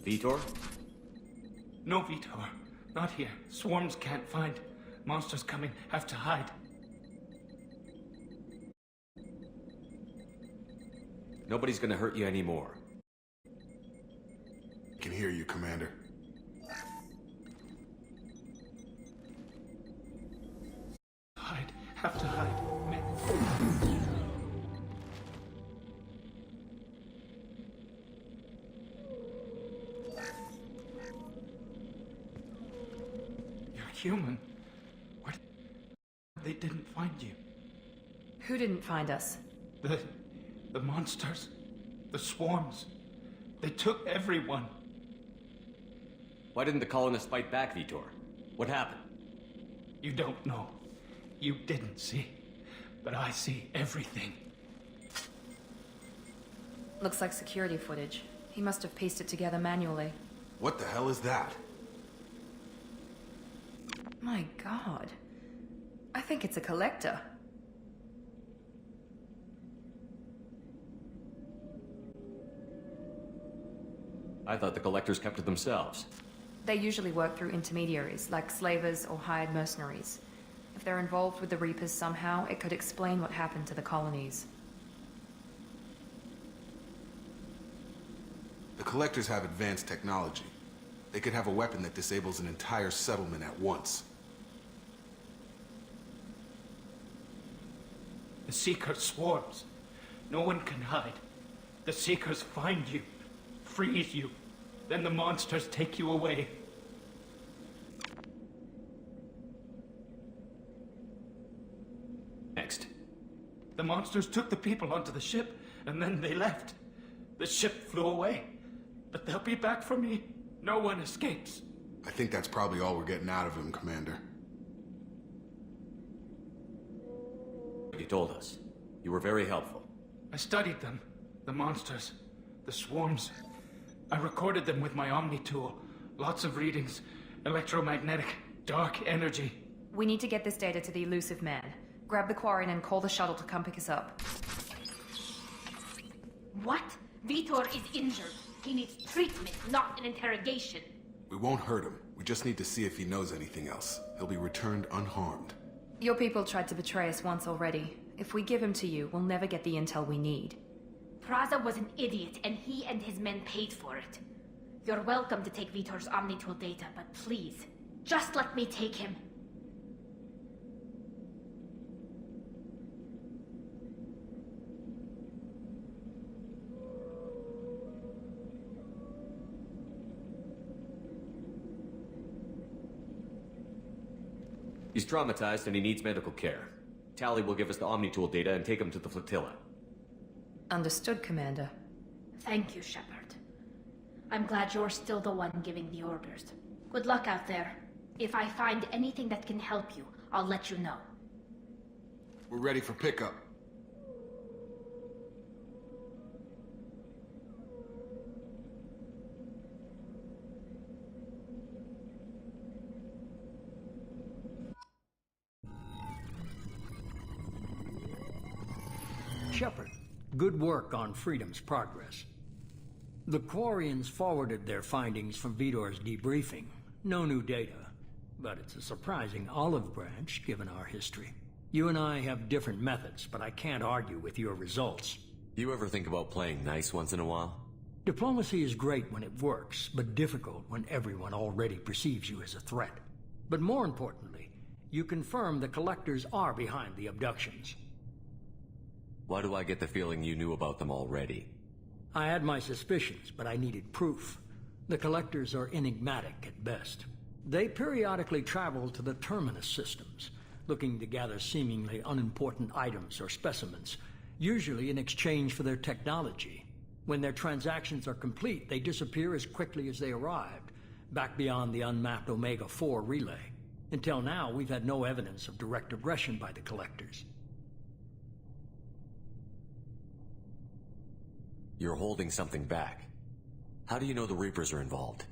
Vitor? No, Vitor. Not here. Swarms can't find. Monsters coming. Have to hide. Nobody's gonna hurt you anymore. I can hear you, Commander. Hide. Have to hide. You're human. What? They didn't find you. Who didn't find us? The monsters. The swarms. They took everyone. Why didn't the colonists fight back, Vitor? What happened? You don't know. You didn't see. But I see everything. Looks like security footage. He must have pieced it together manually. What the hell is that? My god. I think it's a collector. I thought the collectors kept to themselves. They usually work through intermediaries, like slavers or hired mercenaries. If they're involved with the Reapers somehow, it could explain what happened to the colonies. The Collectors have advanced technology. They could have a weapon that disables an entire settlement at once. The Seeker swarms. No one can hide. The Seekers find you, freeze you, then the monsters take you away. Next. The monsters took the people onto the ship, and then they left. The ship flew away. But they'll be back for me. No one escapes. I think that's probably all we're getting out of him, Commander. You told us. You were very helpful. I studied them. The monsters. The swarms. I recorded them with my Omni tool. Lots of readings. Electromagnetic. Dark energy. We need to get this data to the elusive man. Grab the Quarian and call the shuttle to come pick us up. What? Vitor is injured. He needs treatment, not an interrogation. We won't hurt him. We just need to see if he knows anything else. He'll be returned unharmed. Your people tried to betray us once already. If we give him to you, we'll never get the intel we need. Praza was an idiot, and he and his men paid for it. You're welcome to take Vitor's Omnitool data, but please, just let me take him. He's traumatized and he needs medical care. Tally will give us the Omnitool data and take him to the flotilla. Understood, Commander. Thank you, Shepard. I'm glad you're still the one giving the orders. Good luck out there. If I find anything that can help you, I'll let you know. We're ready for pickup. Shepard, good work on Freedom's progress. The Quarians forwarded their findings from Vitor's debriefing. No new data, but it's a surprising olive branch given our history. You and I have different methods, but I can't argue with your results. You ever think about playing nice once in a while? Diplomacy is great when it works, but difficult when everyone already perceives you as a threat. But more importantly, you confirm the Collectors are behind the abductions. Why do I get the feeling you knew about them already? I had my suspicions, but I needed proof. The Collectors are enigmatic at best. They periodically travel to the Terminus systems, looking to gather seemingly unimportant items or specimens, usually in exchange for their technology. When their transactions are complete, they disappear as quickly as they arrived, back beyond the unmapped Omega-4 relay. Until now, we've had no evidence of direct aggression by the Collectors. You're holding something back. How do you know the Reapers are involved?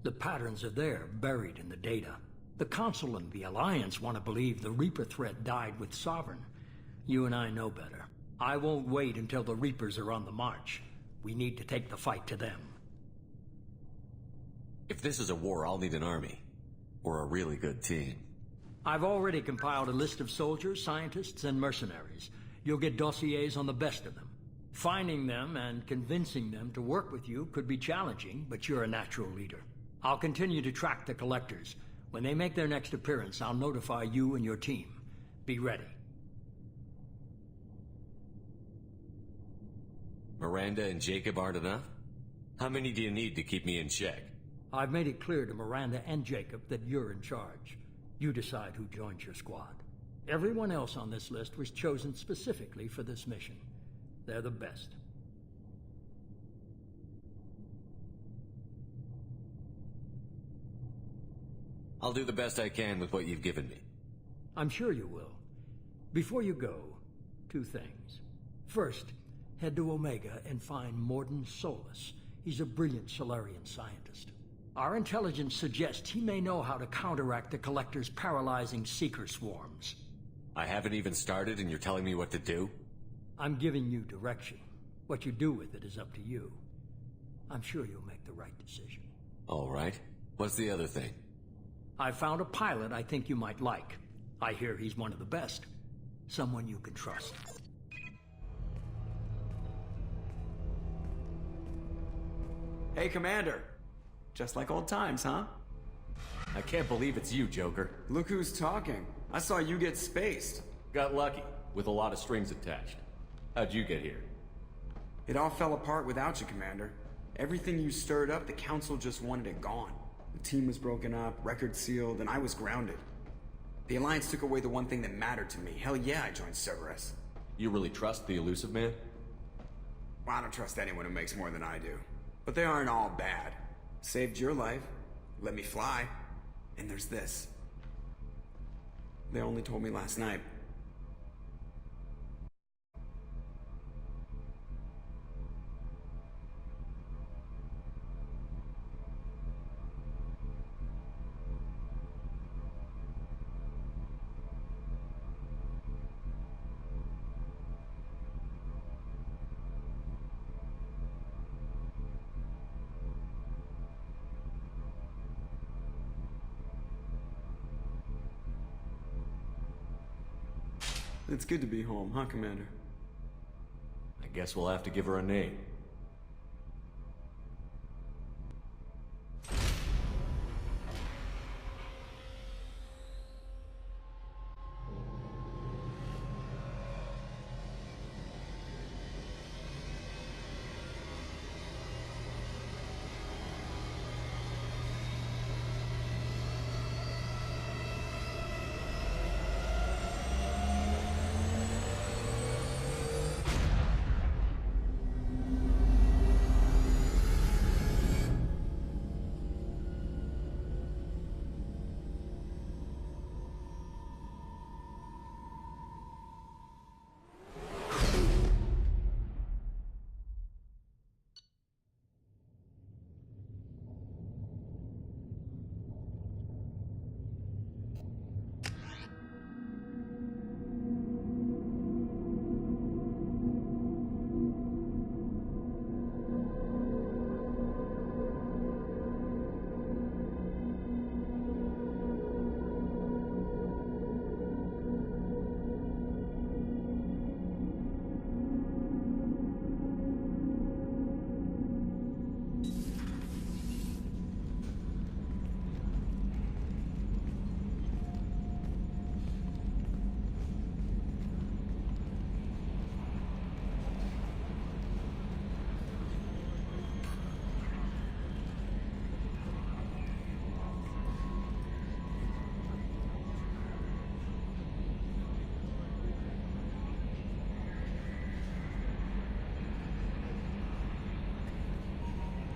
The patterns are there, buried in the data. The Council and the Alliance want to believe the Reaper threat died with Sovereign. You and I know better. I won't wait until the Reapers are on the march. We need to take the fight to them. If this is a war, I'll need an army. Or a really good team. I've already compiled a list of soldiers, scientists, and mercenaries. You'll get dossiers on the best of them. Finding them and convincing them to work with you could be challenging, but you're a natural leader. I'll continue to track the Collectors. When they make their next appearance, I'll notify you and your team. Be ready. Miranda and Jacob aren't enough? How many do you need to keep me in check? I've made it clear to Miranda and Jacob that you're in charge. You decide who joins your squad. Everyone else on this list was chosen specifically for this mission. They're the best. I'll do the best I can with what you've given me. I'm sure you will. Before you go, 2 things. First, head to Omega and find Morden Solus. He's a brilliant Solarian scientist. Our intelligence suggests he may know how to counteract the Collector's paralyzing Seeker swarms. I haven't even started and you're telling me what to do? I'm giving you direction. What you do with it is up to you. I'm sure you'll make the right decision. All right. What's the other thing? I found a pilot I think you might like. I hear he's one of the best. Someone you can trust. Hey, Commander. Just like old times, huh? I can't believe it's you, Joker. Look who's talking. I saw you get spaced. Got lucky, with a lot of strings attached. How'd you get here? It all fell apart without you, Commander. Everything you stirred up, the Council just wanted it gone. The team was broken up, record sealed, and I was grounded. The Alliance took away the one thing that mattered to me. Hell yeah, I joined Cerberus. You really trust the Elusive Man? Well, I don't trust anyone who makes more than I do. But they aren't all bad. Saved your life, let me fly, and there's this. They only told me last night. It's good to be home, huh, Commander? I guess we'll have to give her a name.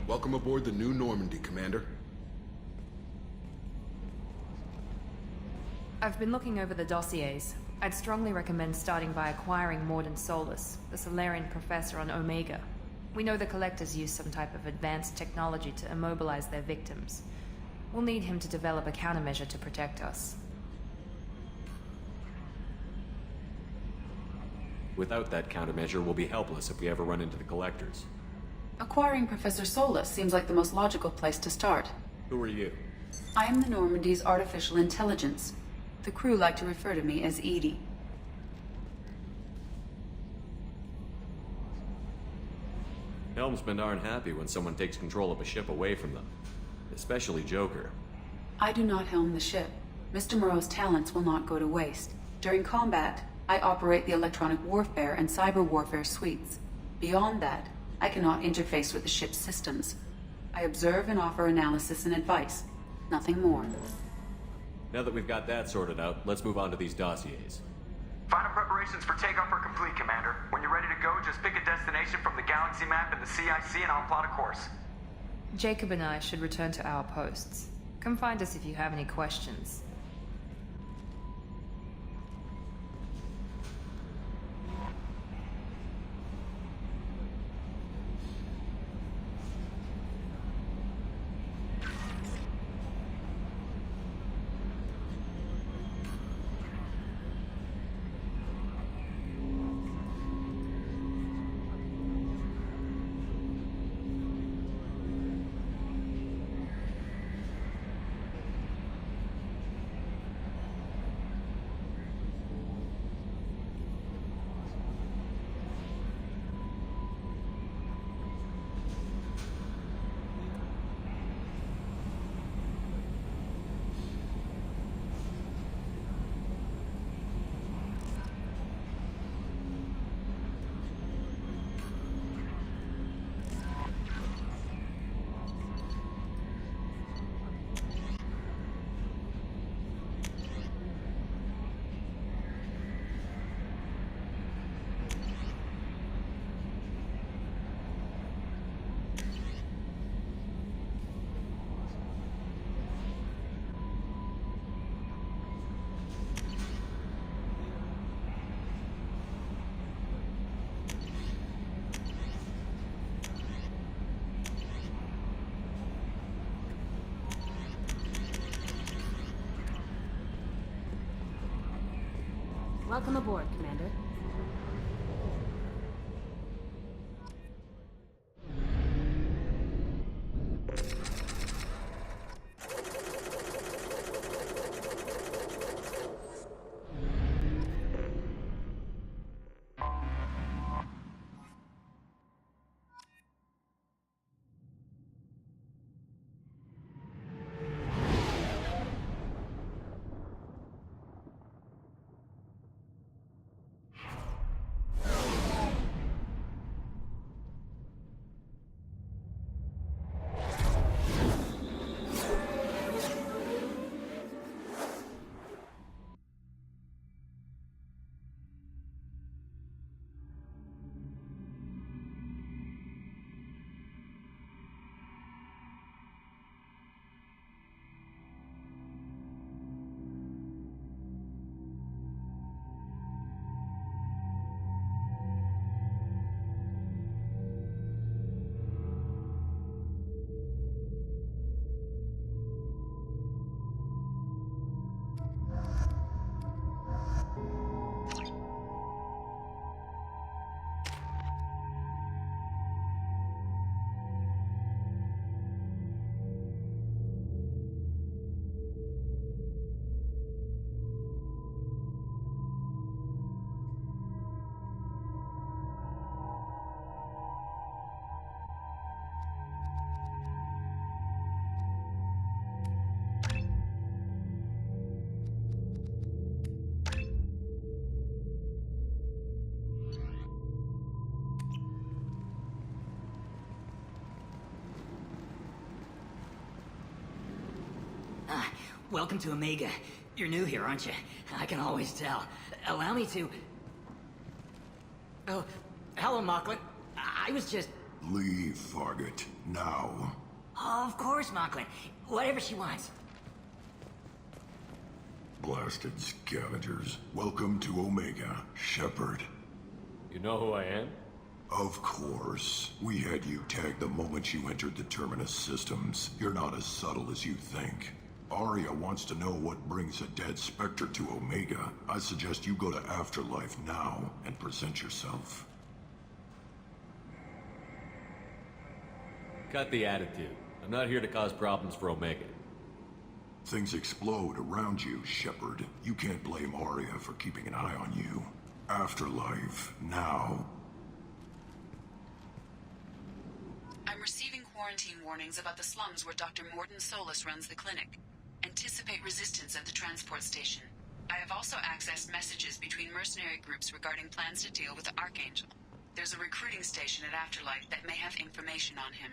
Welcome aboard the New Normandy, Commander. I've been looking over the dossiers. I'd strongly recommend starting by acquiring Morden Solus, the Solarian professor on Omega. We know the Collectors use some type of advanced technology to immobilize their victims. We'll need him to develop a countermeasure to protect us. Without that countermeasure, we'll be helpless if we ever run into the Collectors. Acquiring Professor Solus seems like the most logical place to start. Who are you? I am the Normandy's artificial intelligence. The crew like to refer to me as Edie. Helmsmen aren't happy when someone takes control of a ship away from them. Especially Joker. I do not helm the ship. Mr. Moreau's talents will not go to waste. During combat, I operate the electronic warfare and cyber warfare suites. Beyond that, I cannot interface with the ship's systems. I observe and offer analysis and advice. Nothing more. Now that we've got that sorted out, let's move on to these dossiers. Final preparations for takeoff are complete, Commander. When you're ready to go, just pick a destination from the galaxy map and the CIC and I'll plot a course. Jacob and I should return to our posts. Come find us if you have any questions. Welcome aboard, Commander. Welcome to Omega. You're new here, aren't you? I can always tell. Allow me to... Oh, hello, Mocklin. I was just... Leave, Fargate. Now. Oh, of course, Mocklin. Whatever she wants. Blasted scavengers. Welcome to Omega, Shepard. You know who I am? Of course. We had you tagged the moment you entered the Terminus systems. You're not as subtle as you think. Arya wants to know what brings a dead Spectre to Omega. I suggest you go to Afterlife now and present yourself. Cut the attitude. I'm not here to cause problems for Omega. Things explode around you, Shepard. You can't blame Arya for keeping an eye on you. Afterlife, now. I'm receiving quarantine warnings about the slums where Dr. Mordin Solus runs the clinic. Anticipate resistance at the transport station. I have also accessed messages between mercenary groups regarding plans to deal with the Archangel. There's a recruiting station at Afterlife that may have information on him.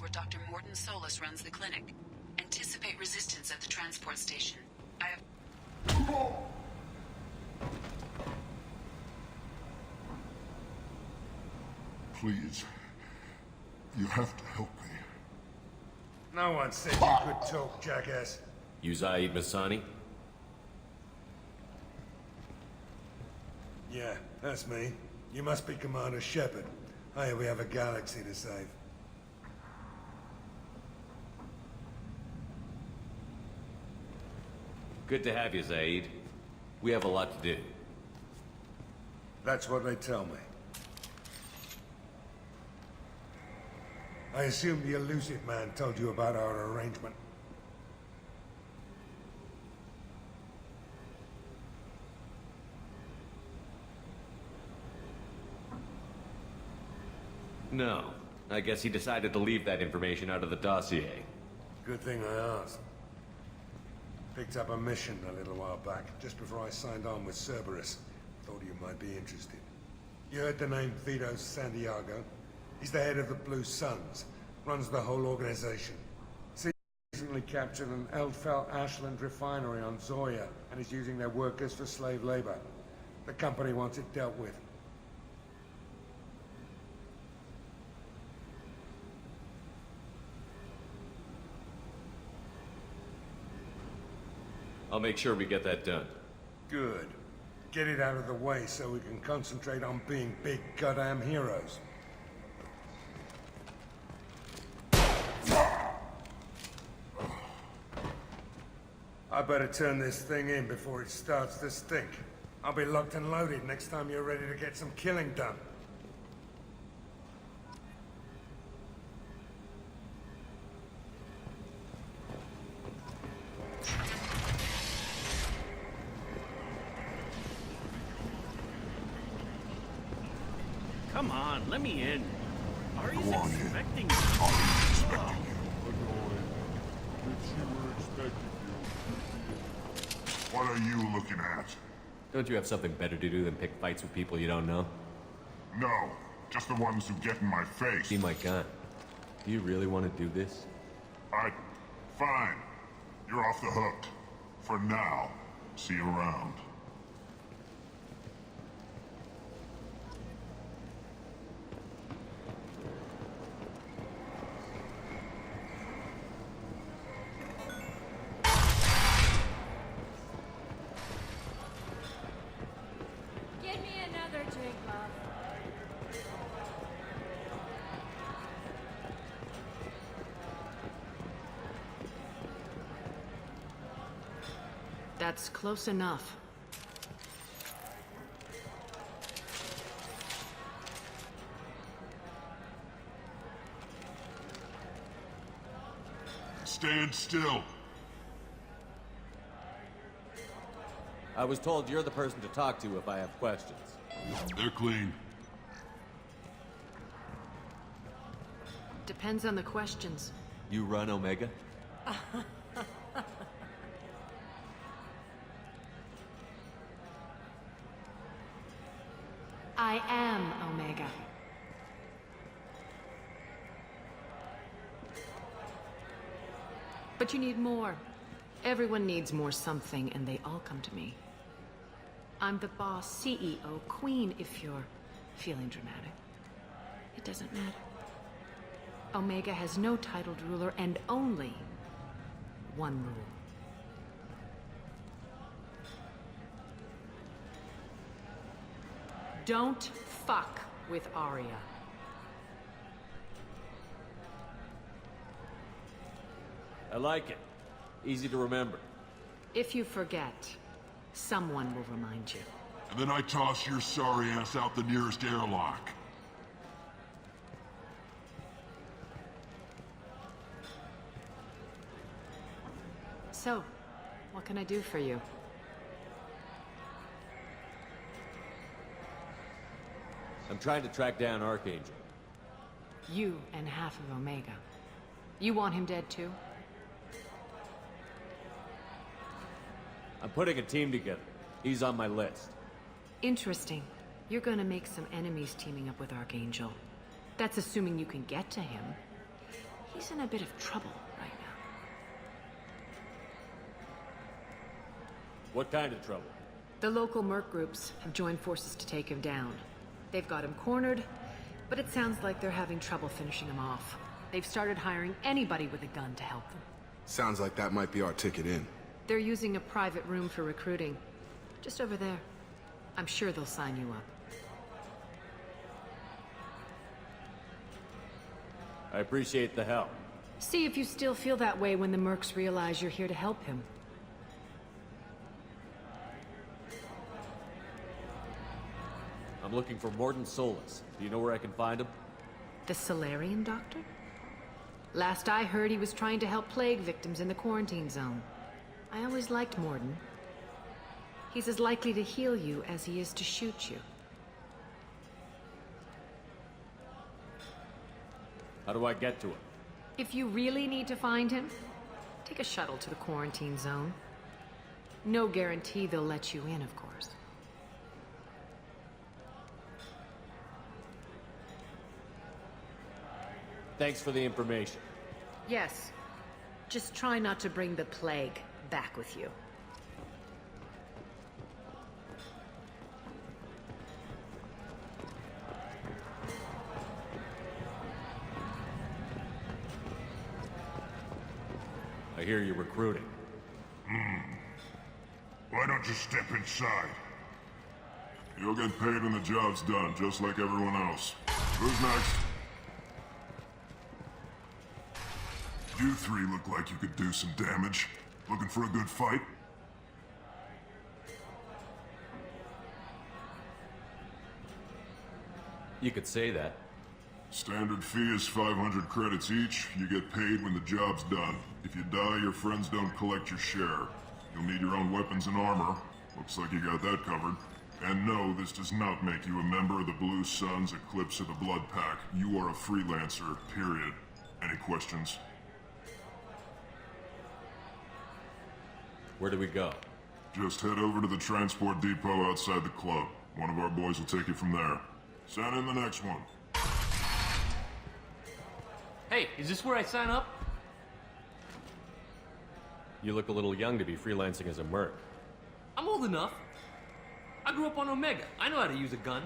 Where Dr. Mordin Solus runs the clinic. Anticipate resistance at the transport station. I have... Please. You have to help me. No one said you could talk, jackass. You Zaid Masani? Yeah, that's me. You must be Commander Shepard. Hey, we have a galaxy to save. Good to have you, Zaid. We have a lot to do. That's what they tell me. I assume the elusive man told you about our arrangement. No. I guess he decided to leave that information out of the dossier. Good thing I asked. Picked up a mission a little while back, just before I signed on with Cerberus. Thought you might be interested. You heard the name Vito Santiago? He's the head of the Blue Suns, runs the whole organization. He recently captured an Eldfell Ashland refinery on Zoya, and is using their workers for slave labor. The company wants it dealt with. I'll make sure we get that done. Good. Get it out of the way so we can concentrate on being big goddamn heroes. I better turn this thing in before it starts to stink. I'll be locked and loaded next time you're ready to get some killing done. Come on, let me in. Ari's Go on in. expecting you. Ari's expecting you. What are you looking at? Don't you have something better to do than pick fights with people you don't know? No, just the ones who get in my face. See my gun. Do you really want to do this? Fine. You're off the hook. For now. See you around. Give me another drink, love. That's close enough. Stand still. I was told you're the person to talk to if I have questions. They're clean. Depends on the questions. You run Omega? I am Omega. But you need more. Everyone needs more something, and they all come to me. I'm the boss, CEO, queen, if you're feeling dramatic. It doesn't matter. Omega has no titled ruler and only one rule. Don't fuck with Arya. I like it. Easy to remember. If you forget, someone will remind you. And then I toss your sorry ass out the nearest airlock. So, what can I do for you? I'm trying to track down Archangel. You and half of Omega. You want him dead too? I'm putting a team together. He's on my list. Interesting. You're gonna make some enemies teaming up with Archangel. That's assuming you can get to him. He's in a bit of trouble right now. What kind of trouble? The local merc groups have joined forces to take him down. They've got him cornered, but it sounds like they're having trouble finishing him off. They've started hiring anybody with a gun to help them. Sounds like that might be our ticket in. They're using a private room for recruiting. Just over there. I'm sure they'll sign you up. I appreciate the help. See if you still feel that way when the mercs realize you're here to help him. I'm looking for Mordin Solus. Do you know where I can find him? The Solarian doctor? Last I heard, he was trying to help plague victims in the quarantine zone. I always liked Mordin. He's as likely to heal you as he is to shoot you. How do I get to him? If you really need to find him, take a shuttle to the quarantine zone. No guarantee they'll let you in, of course. Thanks for the information. Yes. Just try not to bring the plague back with you. I hear you're recruiting. Why don't you step inside? You'll get paid when the job's done, just like everyone else. Who's next? You three look like you could do some damage. Looking for a good fight? You could say that. Standard fee is 500 credits each. You get paid when the job's done. If you die, your friends don't collect your share. You'll need your own weapons and armor. Looks like you got that covered. And no, this does not make you a member of the Blue Suns, Eclipse, or the Blood Pack. You are a freelancer, period. Any questions? Where do we go? Just head over to the transport depot outside the club. One of our boys will take you from there. Send in the next one. Hey, is this where I sign up? You look a little young to be freelancing as a merc. I'm old enough. I grew up on Omega. I know how to use a gun.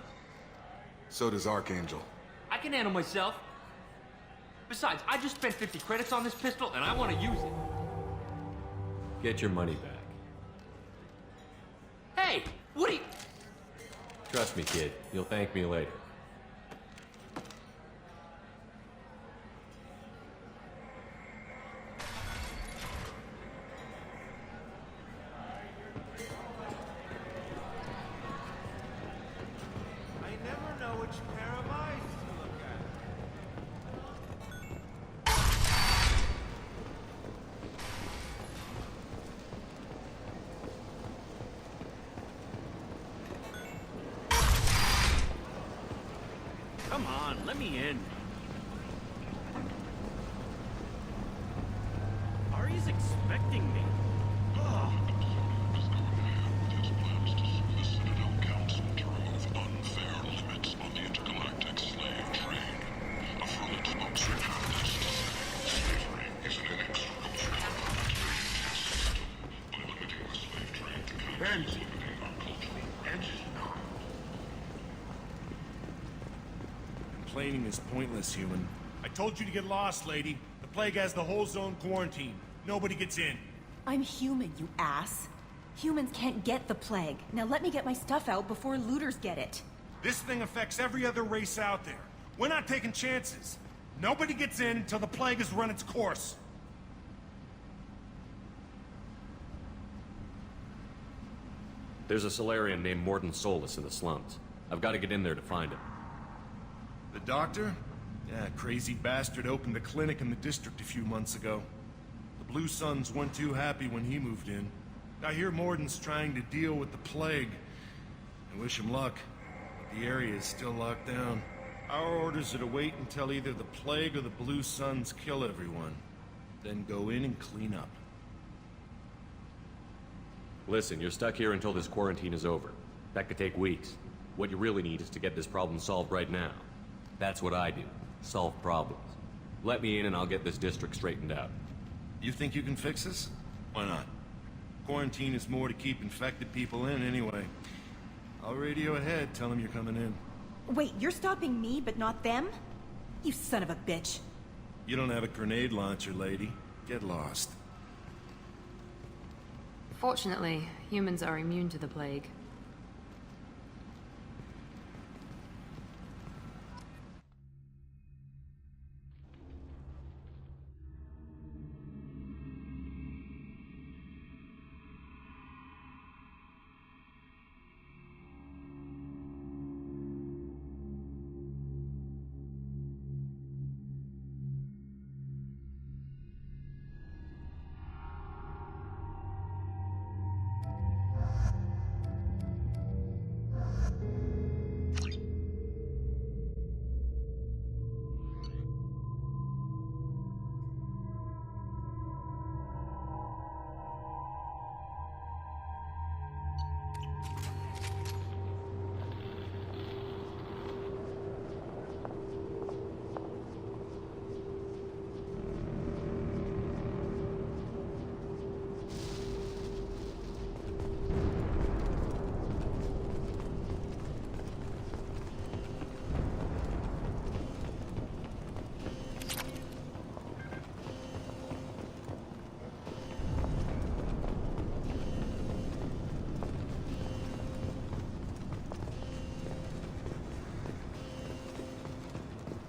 So does Archangel. I can handle myself. Besides, I just spent 50 credits on this pistol, and I want to use it. Get your money back. Hey, what are you... Trust me, kid. You'll thank me later. I never know which pair of eyes to look at. Come on, let me in. Ari's expecting me. Ugh. Complaining is pointless, human. I told you to get lost, lady. The plague has the whole zone quarantined. Nobody gets in. I'm human, you ass. Humans can't get the plague. Now let me get my stuff out before looters get it. This thing affects every other race out there. We're not taking chances. Nobody gets in until the plague has run its course. There's a Solarian named Morden Solus in the slums. I've got to get in there to find him. The doctor? Yeah, crazy bastard opened a clinic in the district a few months ago. The Blue Suns weren't too happy when he moved in. I hear Morden's trying to deal with the plague. I wish him luck, but the area is still locked down. Our orders are to wait until either the plague or the Blue Suns kill everyone. Then go in and clean up. Listen, you're stuck here until this quarantine is over. That could take weeks. What you really need is to get this problem solved right now. That's what I do. Solve problems. Let me in and I'll get this district straightened out. You think you can fix this? Why not? Quarantine is more to keep infected people in anyway. I'll radio ahead, tell them you're coming in. Wait, you're stopping me, but not them? You son of a bitch. You don't have a grenade launcher, lady. Get lost. Fortunately, humans are immune to the plague.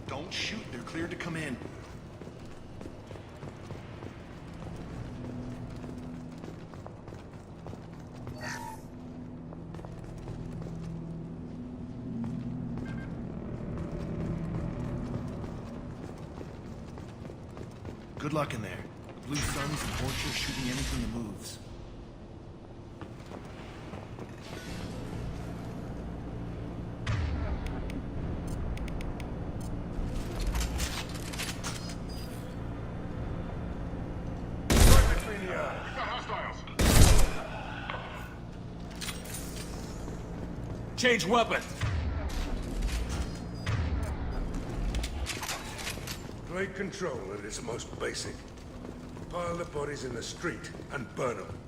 Don't shoot, they're cleared to come in. Good luck in there. The Blue Suns and Orchard are shooting anything that moves. Change weapons! Plague control at its most basic. Pile the bodies in the street and burn them.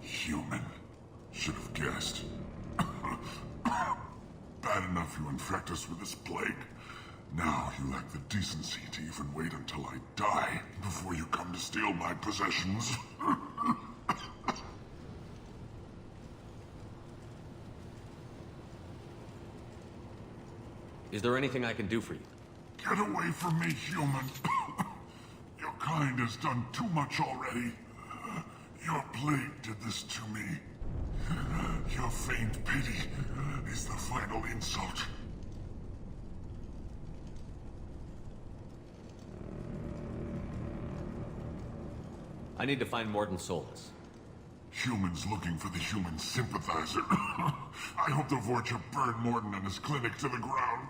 Human. Should have guessed. Bad enough you infect us with this plague. Now you lack the decency to even wait until I die before you come to steal my possessions. Is there anything I can do for you? Get away from me, human. Your kind has done too much already. Your plague did this to me. Your feigned pity is the final insult. I need to find Morton Solus. Humans looking for the human sympathizer. I hope the Vorcha burned Morton and his clinic to the ground.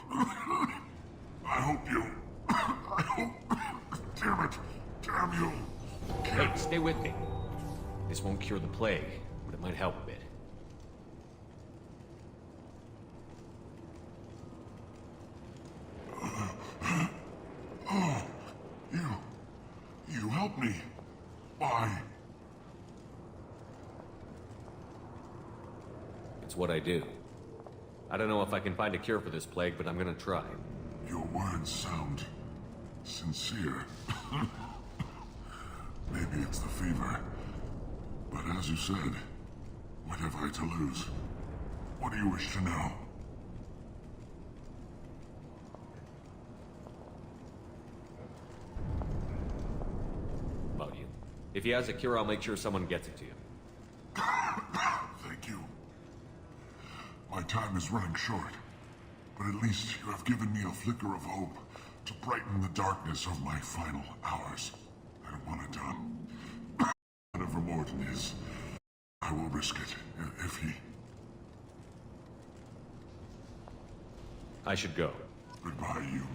I hope you... I hope... Damn it. Damn you. Hey, stay with me. This won't cure the plague, but it might help a bit. Oh, you helped me. Why? It's what I do. I don't know if I can find a cure for this plague, but I'm gonna try. Your words sound sincere. Maybe it's the fever. But as you said, what have I to lose? What do you wish to know? About you. If he has a cure, I'll make sure someone gets it to you. Thank you. My time is running short, but at least you have given me a flicker of hope to brighten the darkness of my final hours. I don't want it done. Whatever Morton is, I will risk it if he... I should go. Goodbye, human.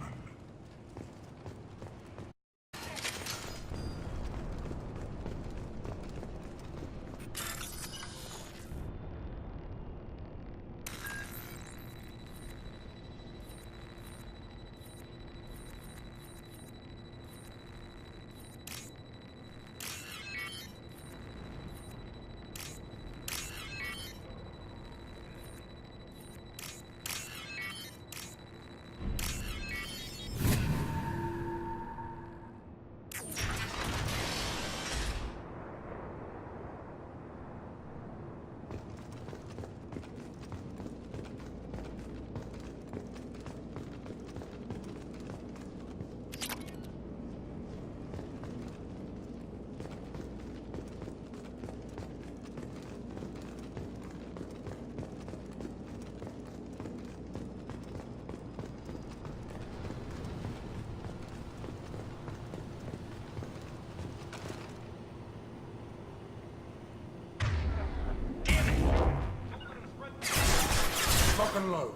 Lock and load.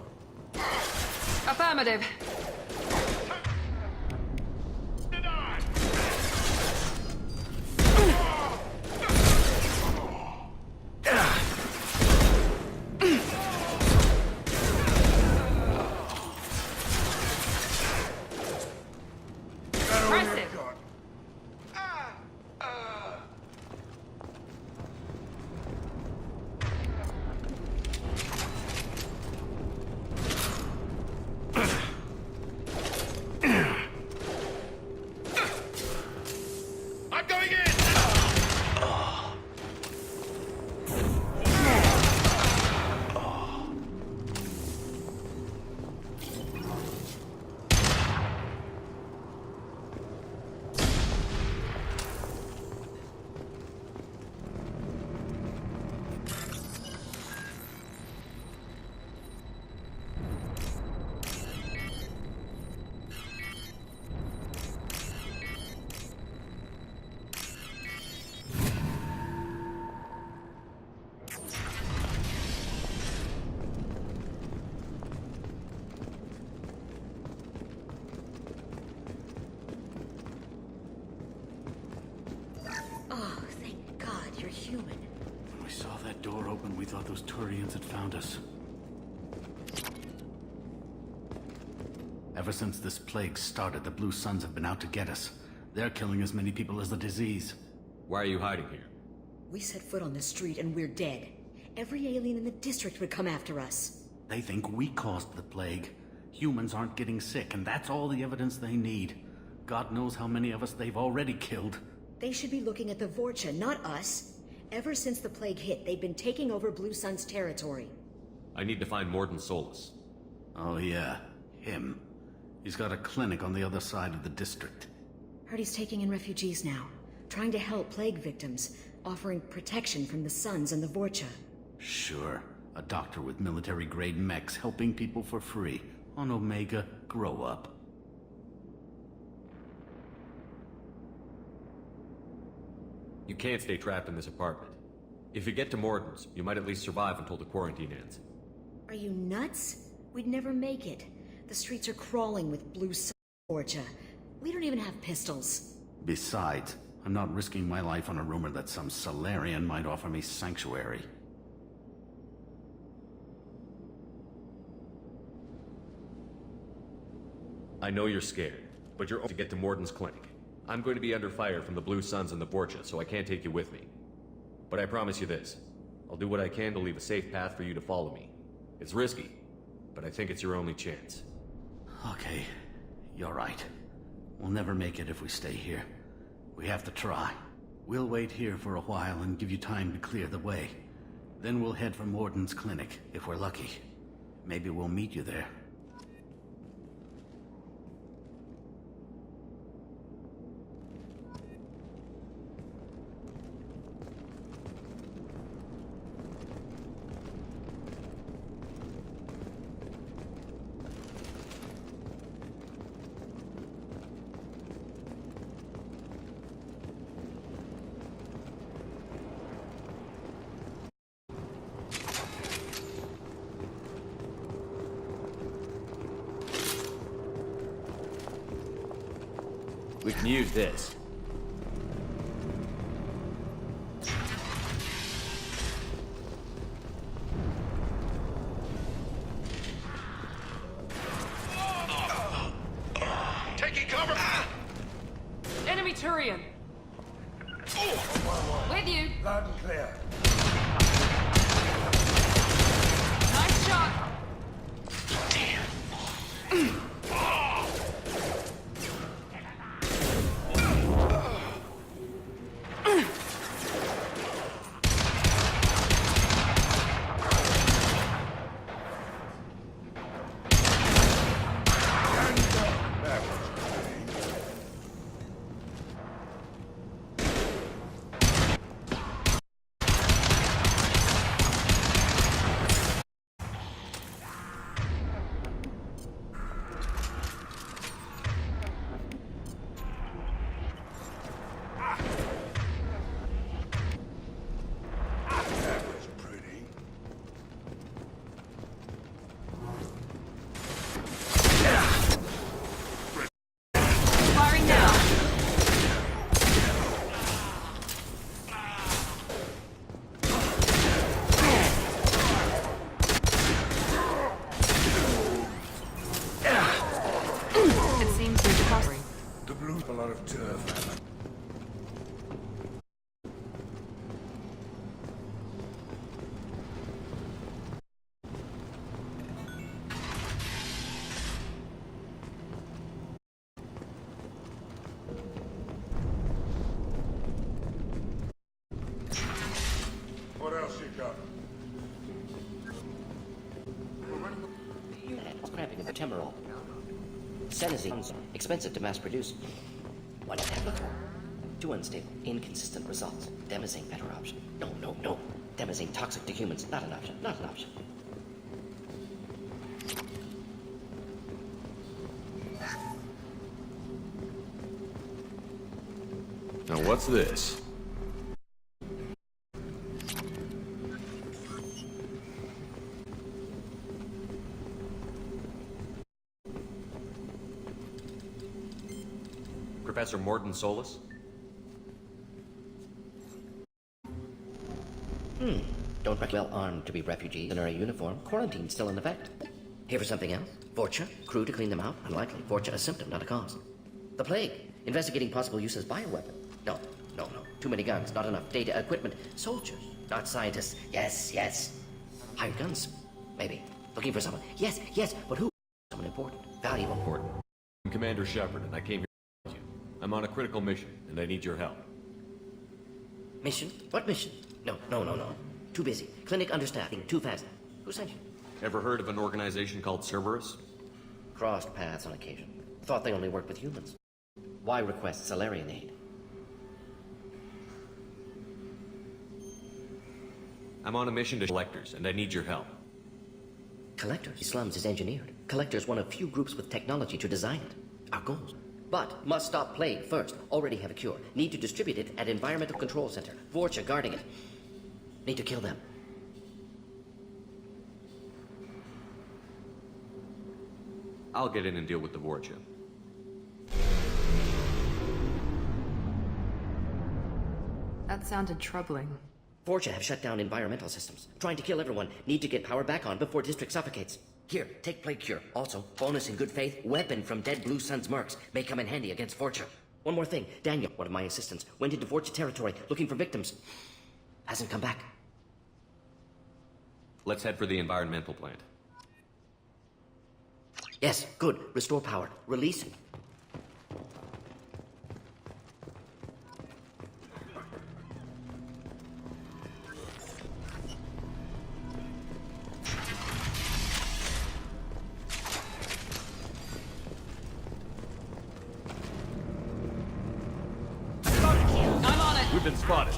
Affirmative. thought those Turians had found us. Ever since this plague started, the Blue Suns have been out to get us. They're killing as many people as the disease. Why are you hiding here? We set foot on the street and we're dead. Every alien in the district would come after us. They think we caused the plague. Humans aren't getting sick, and that's all the evidence they need. God knows how many of us they've already killed. They should be looking at the Vorcha, not us. Ever since the plague hit, they've been taking over Blue Sun's territory. I need to find Morden Solus. Oh yeah, him. He's got a clinic on the other side of the district. Heard he's taking in refugees now, trying to help plague victims, offering protection from the Suns and the Vorcha. Sure. A doctor with military-grade mechs helping people for free. On Omega, grow up. You can't stay trapped in this apartment. If you get to Morden's, you might at least survive until the quarantine ends. Are you nuts? We'd never make it. The streets are crawling with Blue Sun Vorcha. We don't even have pistols. Besides, I'm not risking my life on a rumor that some Solarian might offer me sanctuary. I know you're scared, but you're to get to Morden's clinic. I'm going to be under fire from the Blue Suns and the Vorcha, so I can't take you with me. But I promise you this. I'll do what I can to leave a safe path for you to follow me. It's risky, but I think it's your only chance. Okay, you're right. We'll never make it if we stay here. We have to try. We'll wait here for a while and give you time to clear the way. Then we'll head for Morden's clinic, if we're lucky. Maybe we'll meet you there. We can use this. Taking cover! Enemy Turian! With you! Loud and clear. Nice shot! A lot of turf. What else you got? Cramping of the temporal. Senescence, expensive to mass produce. One typical. Too unstable, inconsistent results. Demazine better option. No. Demazine toxic to humans. Not an option. Not an option. Now what's this? Professor Morden Solus? Don't reckon well armed to be refugees in our uniform. Quarantine still in effect. Here for something else? Vorcha? Crew to clean them out? Unlikely. Vorcha a symptom, not a cause. The plague. Investigating possible use as bioweapon. No. Too many guns, not enough data, equipment. Soldiers, not scientists. Yes. Hired guns, maybe. Looking for someone. Yes, but who? Someone important, valuable. Important. I'm Commander Shepard, and I came here to you. I'm on a critical mission, and I need your help. Mission? What mission? No. Too busy. Clinic understaffing, too fast. Who sent you? Ever heard of an organization called Cerberus? Crossed paths on occasion. Thought they only worked with humans. Why request Salarian aid? I'm on a mission to collectors, and I need your help. Collectors? Slums is engineered. Collectors one of few groups with technology to design it. Our goals. But must stop plague first. Already have a cure. Need to distribute it at Environmental Control Center. Vorcha guarding it. Need to kill them. I'll get in and deal with the Vorcha. That sounded troubling. Vorcha have shut down environmental systems. Trying to kill everyone. Need to get power back on before district suffocates. Here, take plague cure. Also, bonus in good faith, weapon from dead Blue Sun's mercs. May come in handy against Vorcha. One more thing. Daniel, one of my assistants, went into Vorcha territory looking for victims. Hasn't come back. Let's head for the environmental plant. Yes, good. Restore power. Release it. I'm on it! We've been spotted.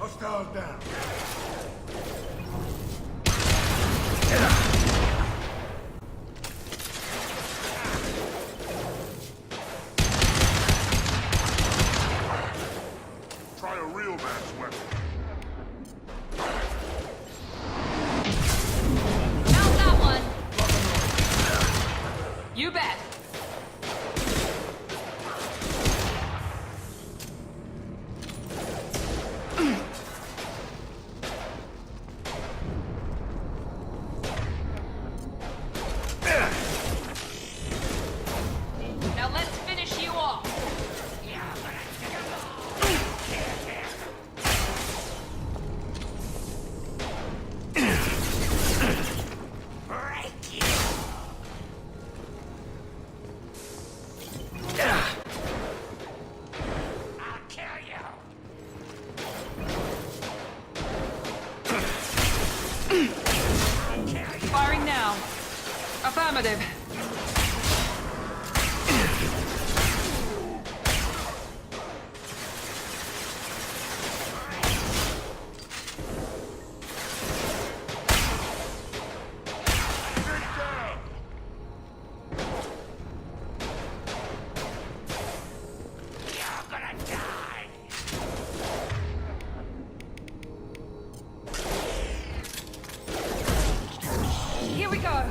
Hostiles down. Try a real man's weapon. Found that one! You bet! Now let's finish you off! Firing now. Affirmative. Here we go.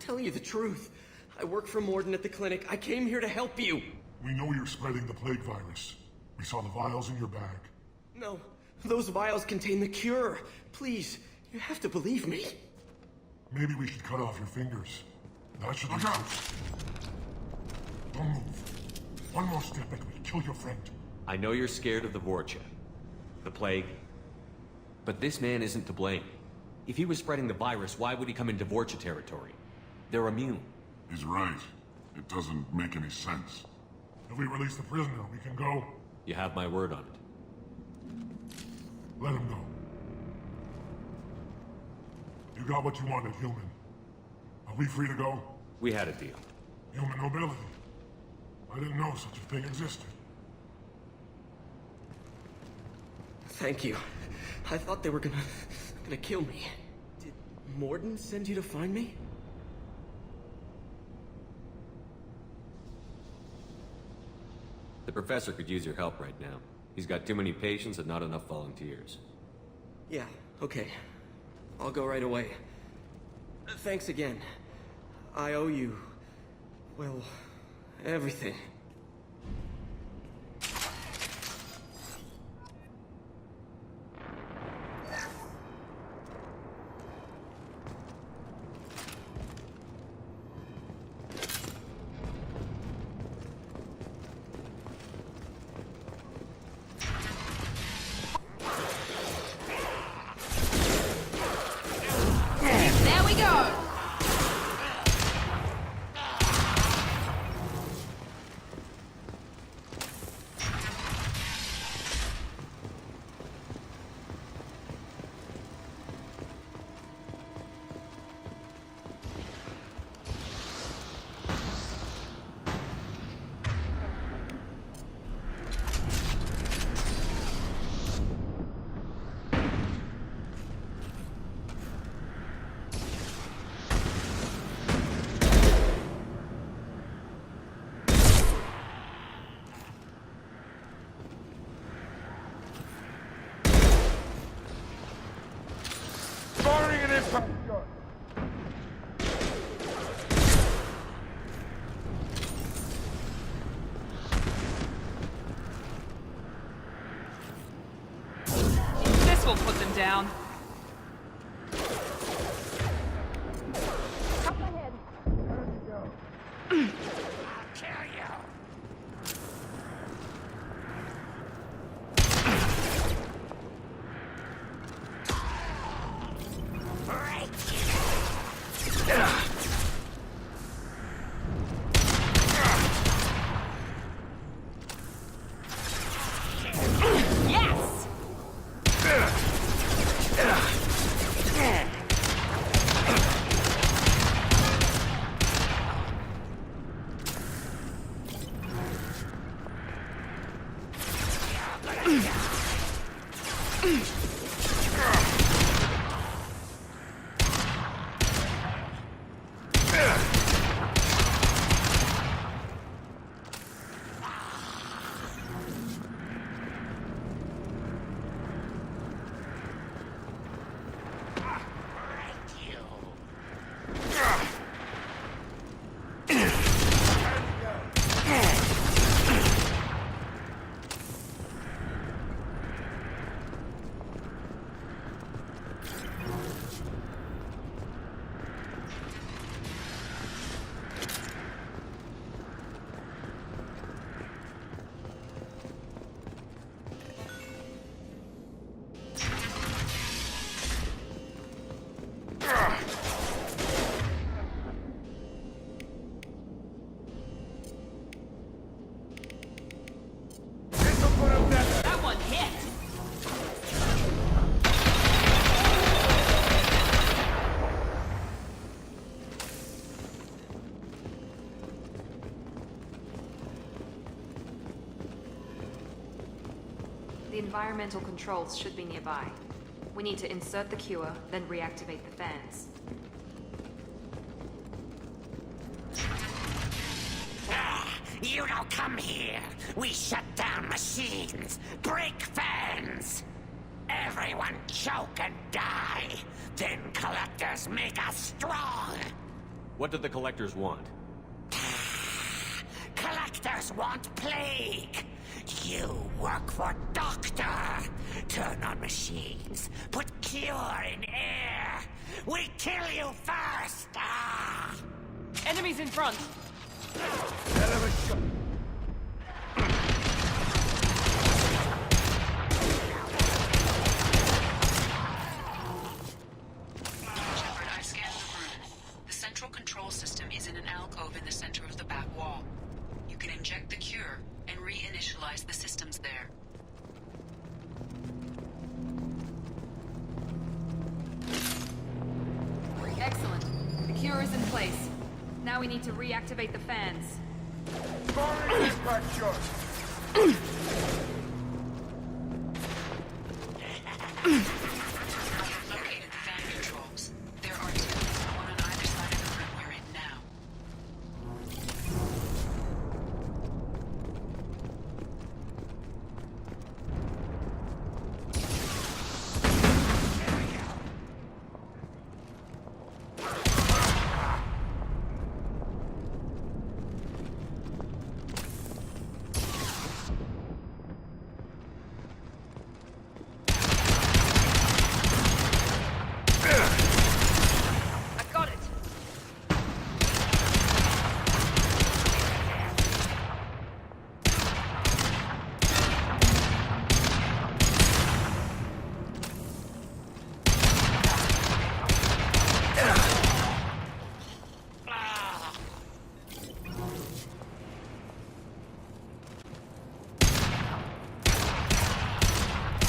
tell you the truth. I work for Morden at the clinic. I came here to help you. We know you're spreading the plague virus. We saw the vials in your bag. No, those vials contain the cure. Please, you have to believe me. Maybe we should cut off your fingers. That should... Look out! Don't move. One more step and we'll kill your friend. I know you're scared of the Vorcha, the plague, but this man isn't to blame. If he was spreading the virus, why would he come into Vorcha territory? They're immune. He's right. It doesn't make any sense. If we release the prisoner, we can go. You have my word on it. Let him go. You got what you wanted, human. Are we free to go? We had a deal. Human nobility. I didn't know such a thing existed. Thank you. I thought they were gonna kill me. Did Morden send you to find me? The professor could use your help right now. He's got too many patients and not enough volunteers. Yeah, okay. I'll go right away. Thanks again. I owe you... well, everything. There we go! Firing an impact gun! This will put them down. Yes! That one hit! The environmental controls should be nearby. We need to insert the cure, then reactivate the fans. You don't come here. We shut down machines, break fans. Everyone choke and die. Then collectors make us strong. What do the collectors want? Collectors want plague. You work for Doctor. Turn on machines. Put cure in air. We kill you first. Enemies in front. Hell of a shot. Shepard, I've scanned the room. The central control system is in an alcove in the center of the back wall. You can inject the cure and reinitialize the systems there. Excellent. The cure is in place. Now we need to reactivate the fans. Firing impact shot. I have located the fan controls. There are two, one on either side of the room we're in now. I've got it.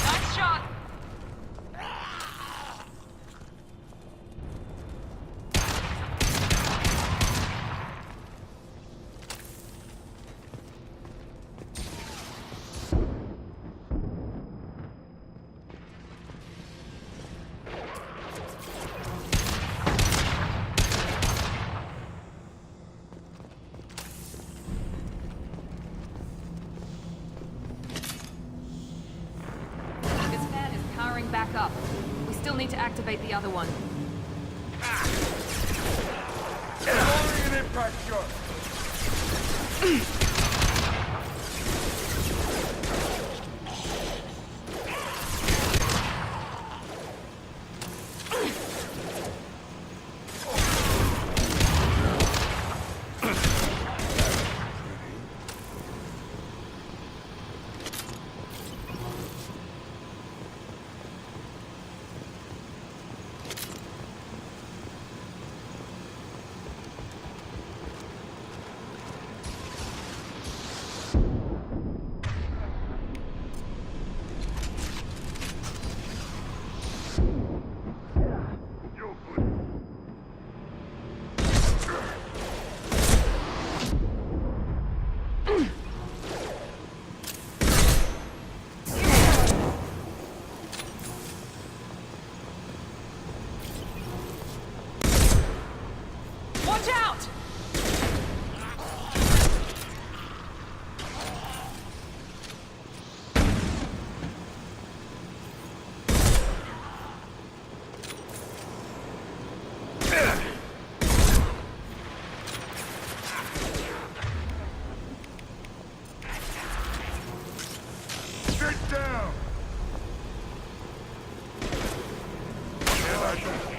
Nice shot. This fan is powering back up. We still need to activate the other one. Firing an impact shot. Watch out! Sit down. Hell, I don't.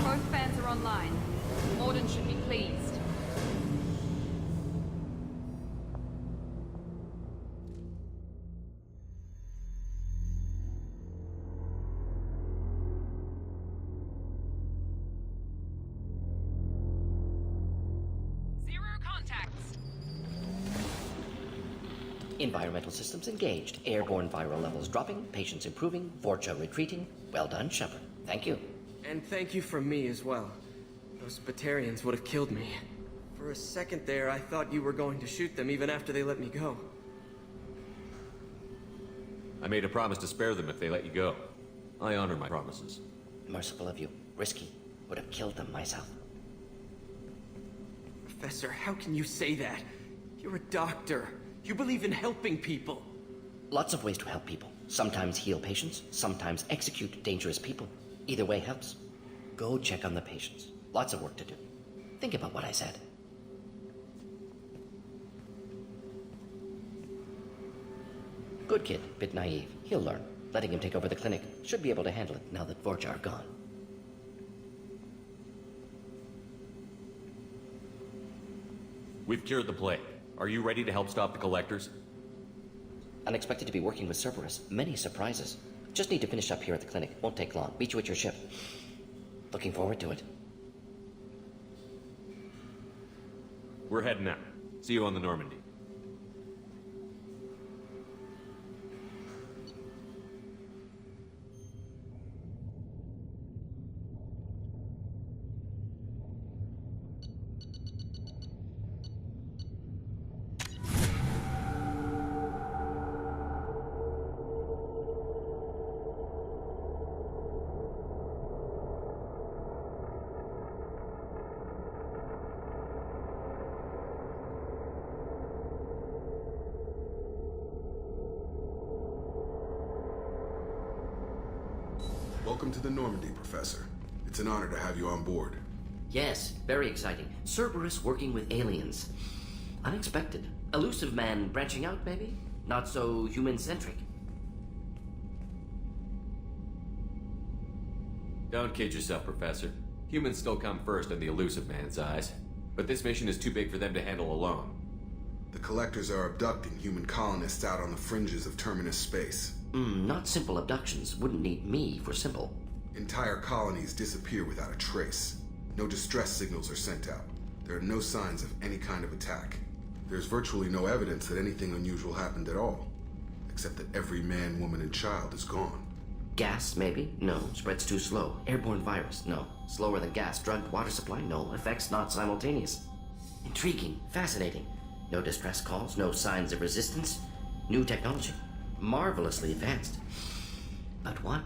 Both fans are online. Morden should be pleased. Zero contacts. Environmental systems engaged. Airborne viral levels dropping. Patients improving. Vorcha retreating. Well done, Shepard. Thank you. And thank you from me as well. Those Batarians would have killed me. For For a second there, I thought you were going to shoot them even after they let me go. I made a promise to spare them if they let you go. I honor my promises. Merciful of you. Risky. Would have killed them myself. Professor, how can you say that? You're a doctor. You believe in helping people. Lots of ways to help people. Sometimes heal patients, sometimes execute dangerous people. Either way helps. Go check on the patients. Lots of work to do. Think about what I said. Good kid, bit naive. He'll learn. Letting him take over the clinic. Should be able to handle it now that Vorcha are gone. We've cured the plague. Are you ready to help stop the collectors? Unexpected to be working with Cerberus. Many surprises. Just need to finish up here at the clinic. Won't take long. Meet you at your ship. Looking forward to it. We're heading out. See you on the Normandy. Welcome to the Normandy, Professor. It's an honor to have you on board. Yes, very exciting. Cerberus working with aliens. Unexpected. Elusive man branching out, maybe? Not so human-centric. Don't kid yourself, Professor. Humans still come first in the elusive man's eyes. But this mission is too big for them to handle alone. The Collectors are abducting human colonists out on the fringes of Terminus space. Not simple abductions. Wouldn't need me for simple. Entire colonies disappear without a trace. No distress signals are sent out. There are no signs of any kind of attack. There's virtually no evidence that anything unusual happened at all. Except that every man, woman, and child is gone. Gas, maybe? No. Spreads too slow. Airborne virus? No. Slower than gas. Drugged water supply? No. Effects not simultaneous. Intriguing. Fascinating. No distress calls. No signs of resistance. New technology. Marvelously advanced. But what?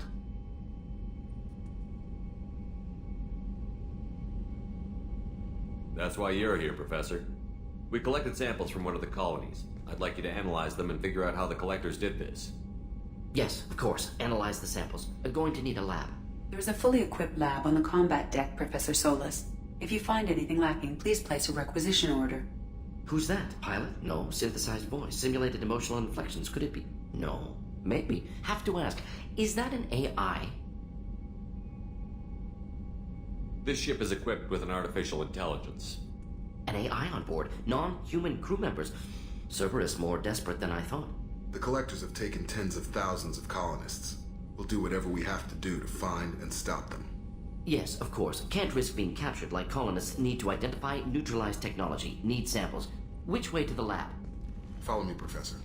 That's why you're here, Professor. We collected samples from one of the colonies. I'd like you to analyze them and figure out how the Collectors did this. Yes, of course. Analyze the samples. Going to need a lab. There's a fully equipped lab on the combat deck, Professor Solis. If you find anything lacking, please place a requisition order. Who's that? Pilot? No. Synthesized voice. Simulated emotional inflections. Could it be? No. Maybe. Have to ask. Is that an AI? This ship is equipped with an artificial intelligence. An AI on board. Non-human crew members. Cerberus more desperate than I thought. The Collectors have taken tens of thousands of colonists. We'll do whatever we have to do to find and stop them. Yes, of course. Can't risk being captured like colonists. Need to identify, neutralize technology. Need samples. Which way to the lab? Follow me, Professor.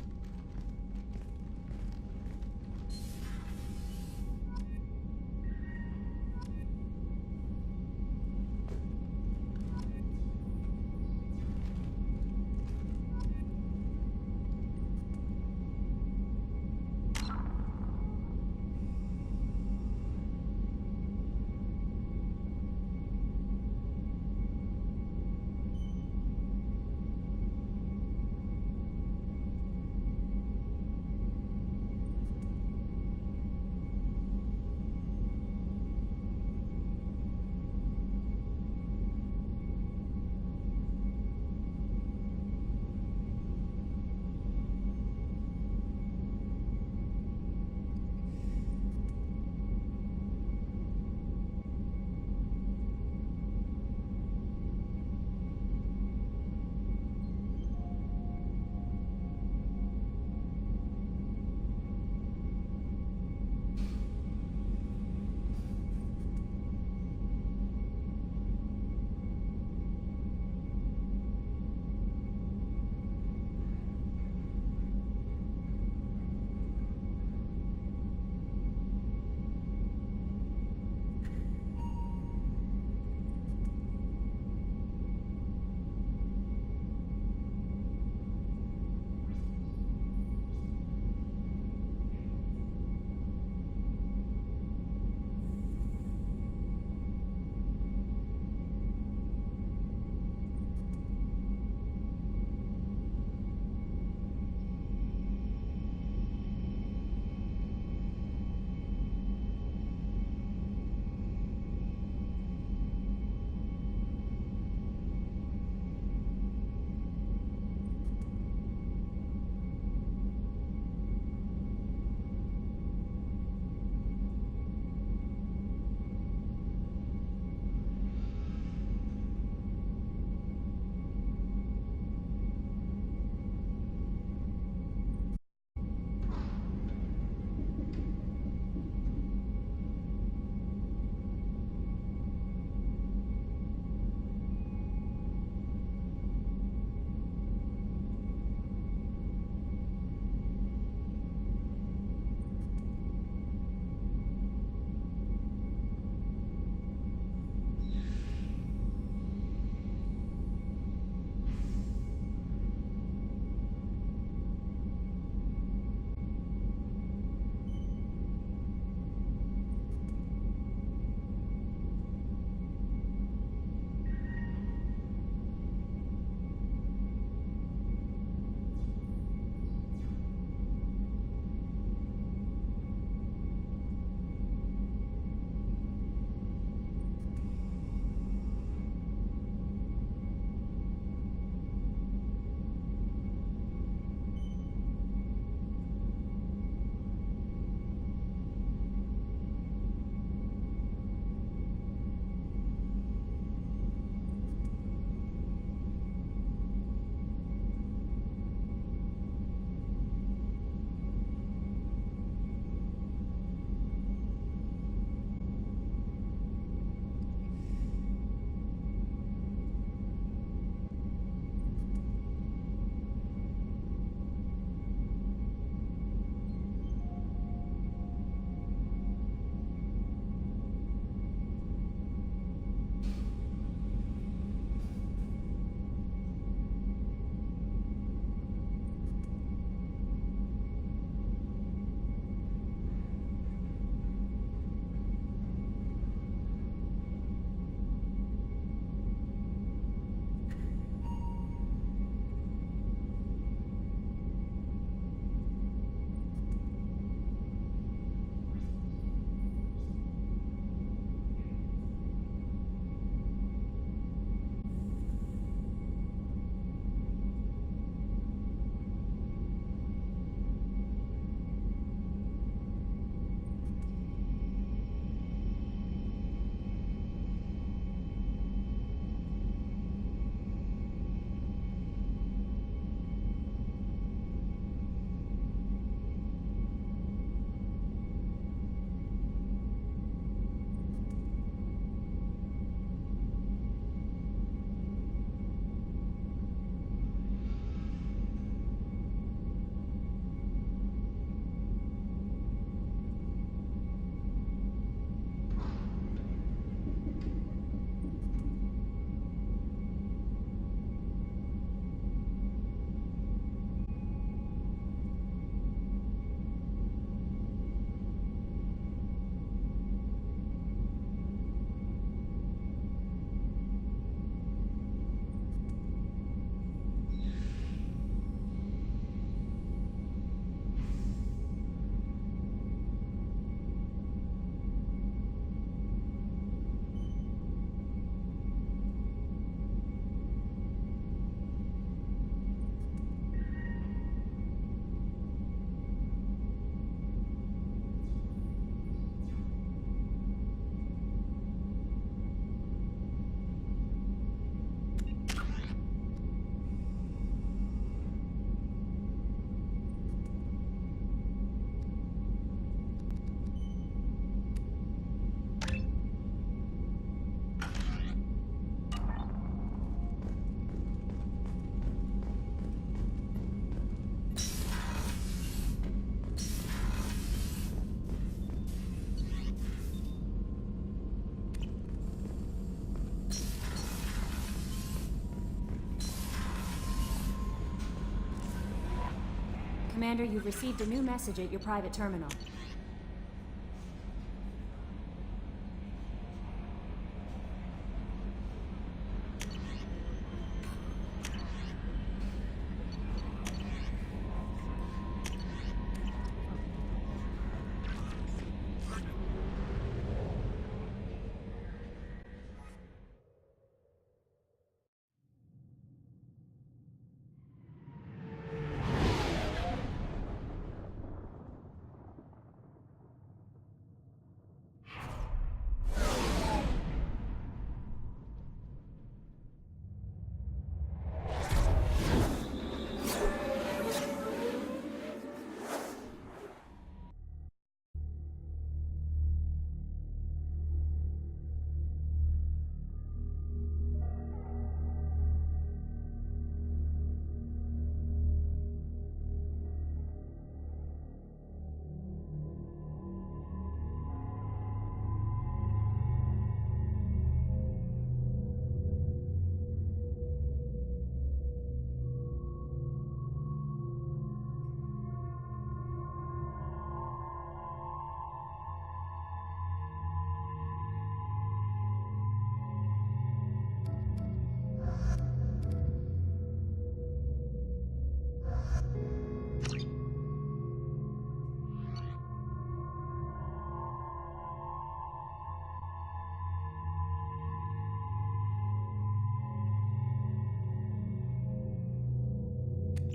Commander, you've received a new message at your private terminal.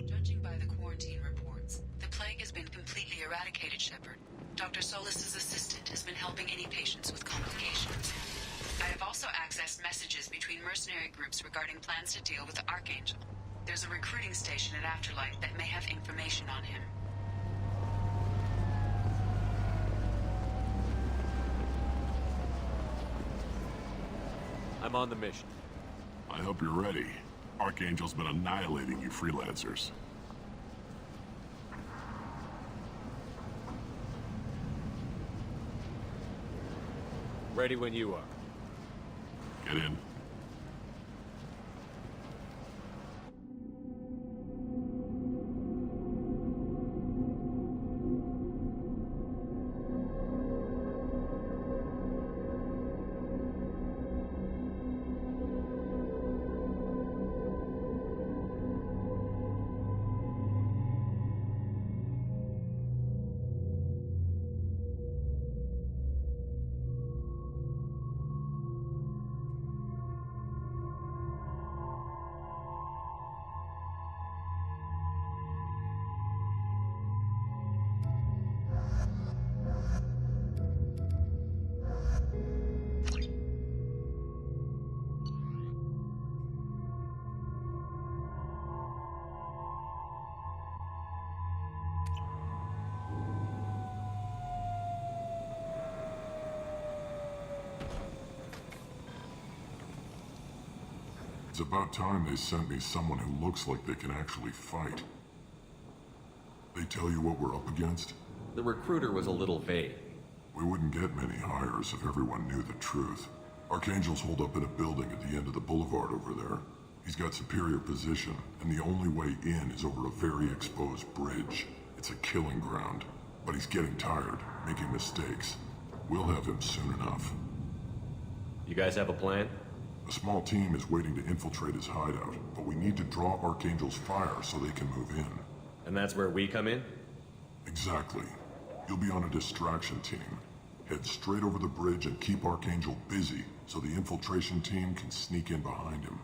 Judging by the quarantine reports, the plague has been completely eradicated, Shepard. Dr. Solis's assistant has been helping any patients with complications. I have also accessed messages between mercenary groups regarding plans to deal with the Archangel. There's a recruiting station at Afterlight that may have information on him. I'm on the mission. I hope you're ready. Archangel's been annihilating you freelancers. Ready when you are. Get in. It's about time they sent me someone who looks like they can actually fight. They tell you what we're up against? The recruiter was a little vague. We wouldn't get many hires if everyone knew the truth. Archangel's holed up in a building at the end of the boulevard over there. He's got superior position, and the only way in is over a very exposed bridge. It's a killing ground. But he's getting tired, making mistakes. We'll have him soon enough. You guys have a plan? A small team is waiting to infiltrate his hideout, but we need to draw Archangel's fire so they can move in. And that's where we come in? Exactly. You'll be on a distraction team. Head straight over the bridge and keep Archangel busy so the infiltration team can sneak in behind him.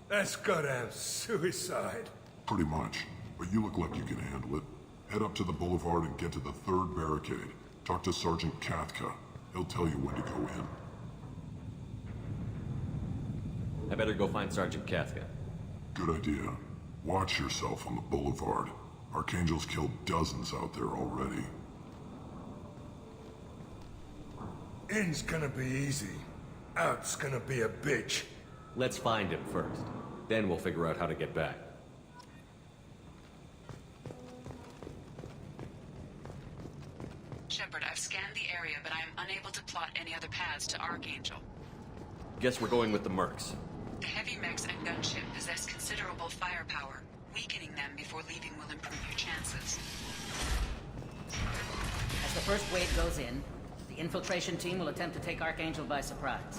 That's goddamn suicide. Pretty much, but you look like you can handle it. Head up to the boulevard and get to the third barricade. Talk to Sergeant Kathka. He'll tell you when to go in. I better go find Sergeant Kathka. Good idea. Watch yourself on the boulevard. Archangel's killed dozens out there already. In's gonna be easy. Out's gonna be a bitch. Let's find him first. Then we'll figure out how to get back. Shepard, I've scanned the area, but I am unable to plot any other paths to Archangel. Guess we're going with the Mercs. The heavy mechs and gunship possess considerable firepower. weakening them before leaving will improve your chances. As the first wave goes in, the infiltration team will attempt to take Archangel by surprise.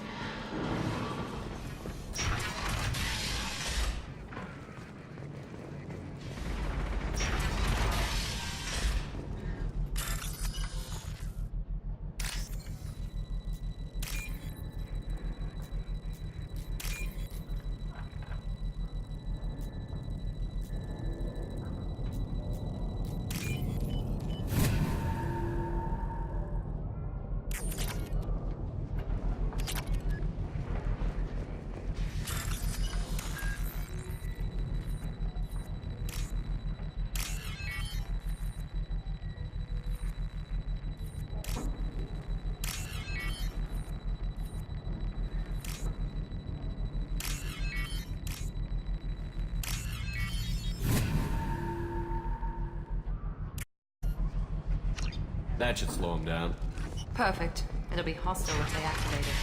That should slow him down. Perfect. It'll be hostile if they activate it.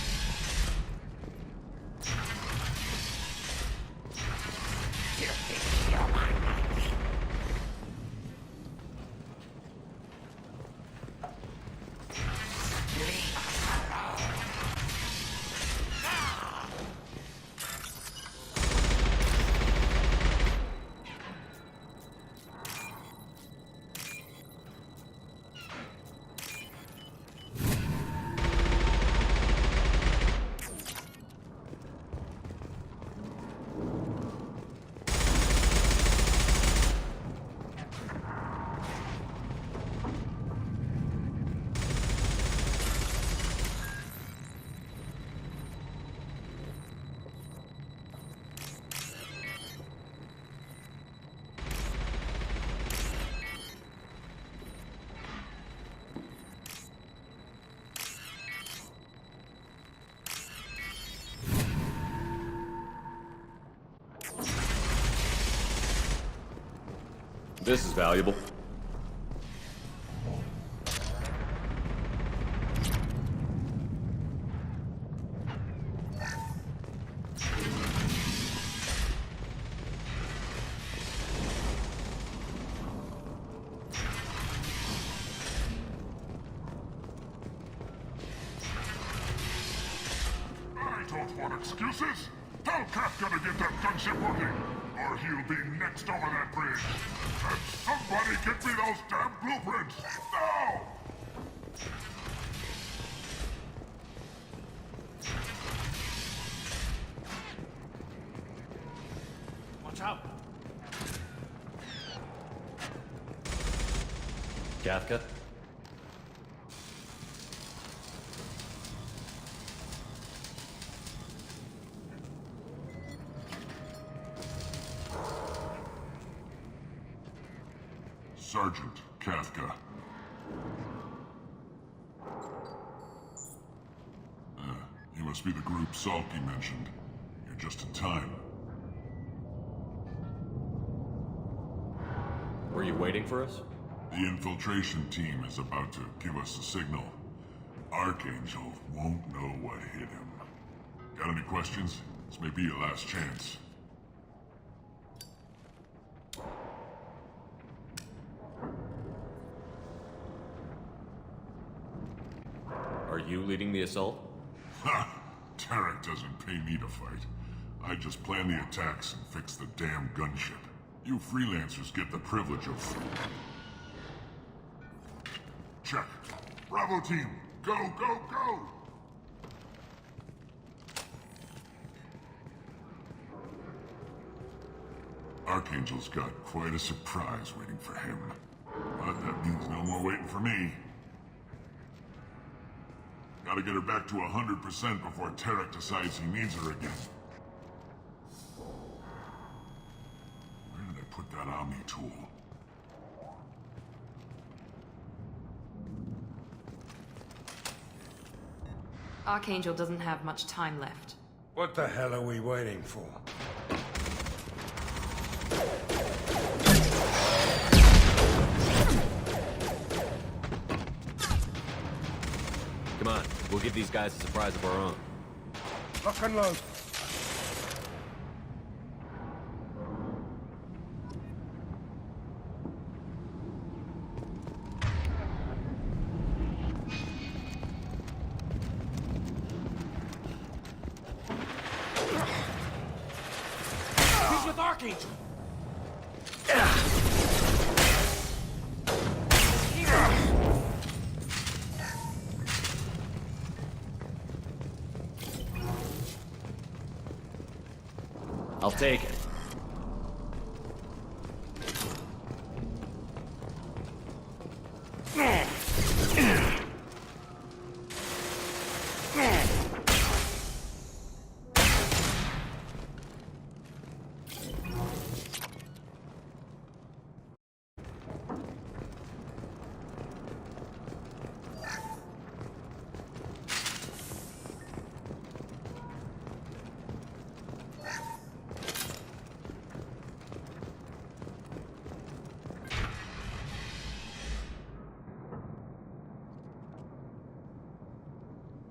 This is valuable. I don't want excuses. Tell Kafka to get that gunship working, or he'll be next over that bridge. And somebody get me those damn blueprints! Now! Watch out! Kafka? Sergeant Kafka. You must be the group Salky mentioned. You're just in time. Were you waiting for us? The infiltration team is about to give us a signal. Archangel won't know what hit him. Got any questions? This may be your last chance. Are you leading the assault? Ha! Tarek doesn't pay me to fight. I just plan the attacks and fix the damn gunship. You freelancers get the privilege of... Check. Bravo team! Go, go, go! Archangel's got quite a surprise waiting for him. But that means no more waiting for me. Gotta get her back to 100% before Tarek decides he needs her again. Where did I put that Omni tool? Archangel doesn't have much time left. What the hell are we waiting for? Come on, we'll give these guys a surprise of our own. Lock and load. Archangel! I'll take it.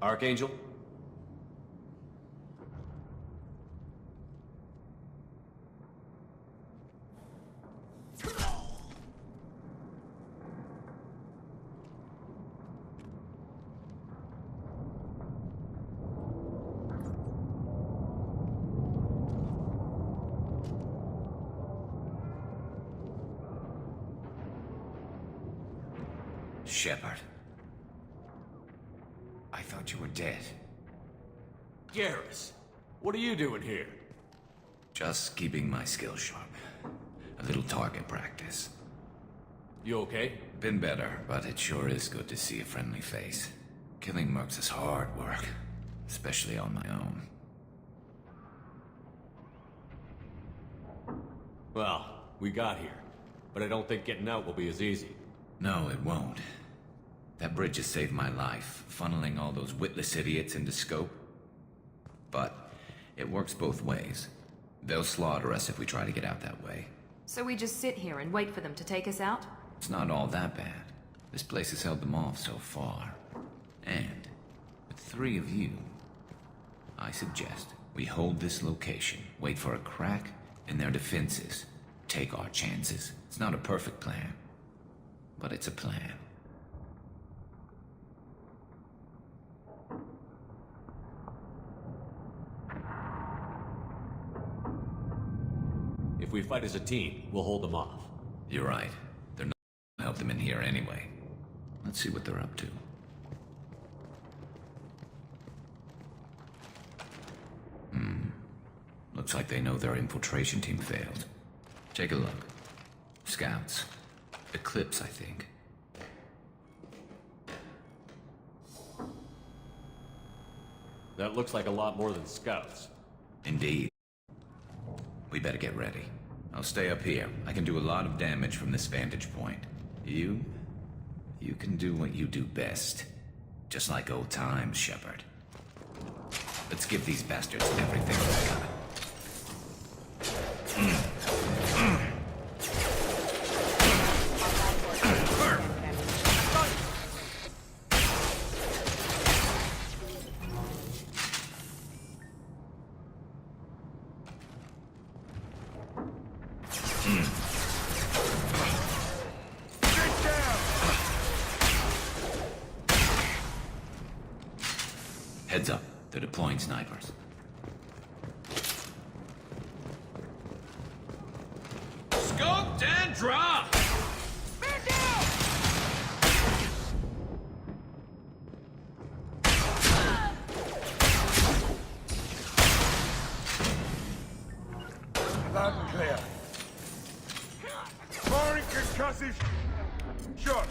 Archangel? Shepard. I thought you were dead. Garrus, what are you doing here? Just keeping my skills sharp. A little target practice. You okay? Been better, but it sure is good to see a friendly face. Killing mercs is hard work, especially on my own. Well, we got here, but I don't think getting out will be as easy. No, it won't. That bridge has saved my life, funneling all those witless idiots into scope. But it works both ways. They'll slaughter us if we try to get out that way. So we just sit here and wait for them to take us out? It's not all that bad. This place has held them off so far. And with 3 of you, I suggest we hold this location, wait for a crack in their defenses, take our chances. It's not a perfect plan, but it's a plan. If we fight as a team, we'll hold them off. You're right. They're not gonna help them in here anyway. Let's see what they're up to. Looks like they know their infiltration team failed. Take a look. Scouts. Eclipse, I think. That looks like a lot more than scouts. Indeed. We better get ready. I'll stay up here. I can do a lot of damage from this vantage point. You can do what you do best. Just like old times, Shepard. Let's give these bastards everything they got. Heads up, they're deploying snipers. Scoped and dropped! Man down! Loud and clear. Firing concussive. Shot.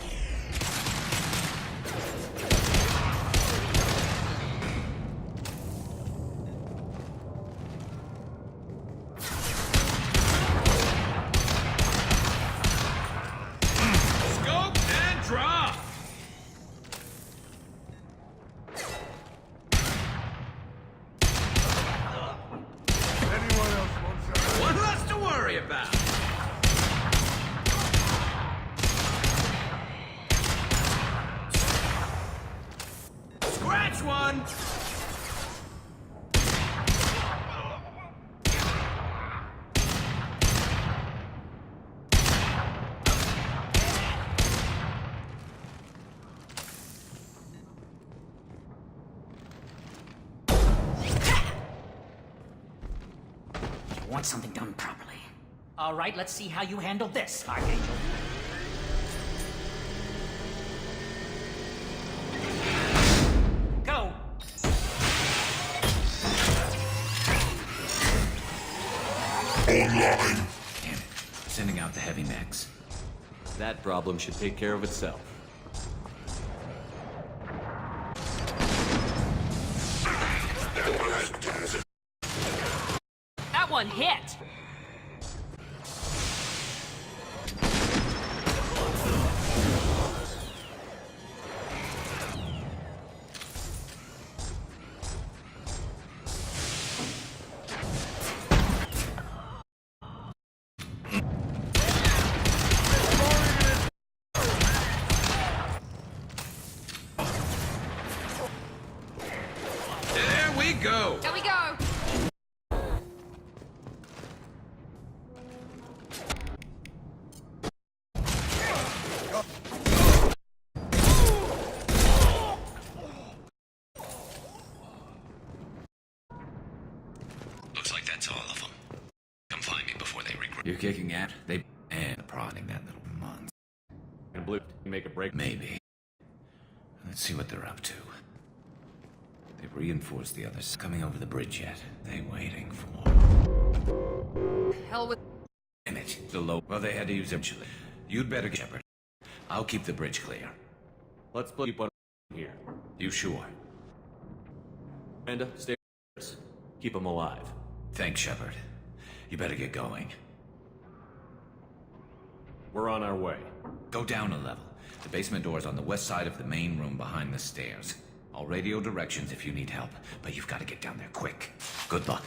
Want something done properly. All right, let's see how you handle this, Archangel. Go! Online! Damn it. Sending out the heavy mechs. That problem should take care of itself. That one hit! There we go! There we go! Looks like that's all of them. Come find me before they regroup. You're kicking at? They and prodding that little monster. And Blue can make a break. Maybe. Let's see what they're up to. They've reinforced the others. Coming over the bridge yet? They waiting for. Hell with. Damn it. The low. Well, they had to use eventually. You'd better get Shepard. I'll keep the bridge clear. Let's keep one here. You sure? Amanda, stay. Keep them alive. Thanks, Shepard. You better get going. We're on our way. Go down a level. The basement door's on the west side of the main room behind the stairs. I'll radio directions if you need help, but you've got to get down there quick. Good luck.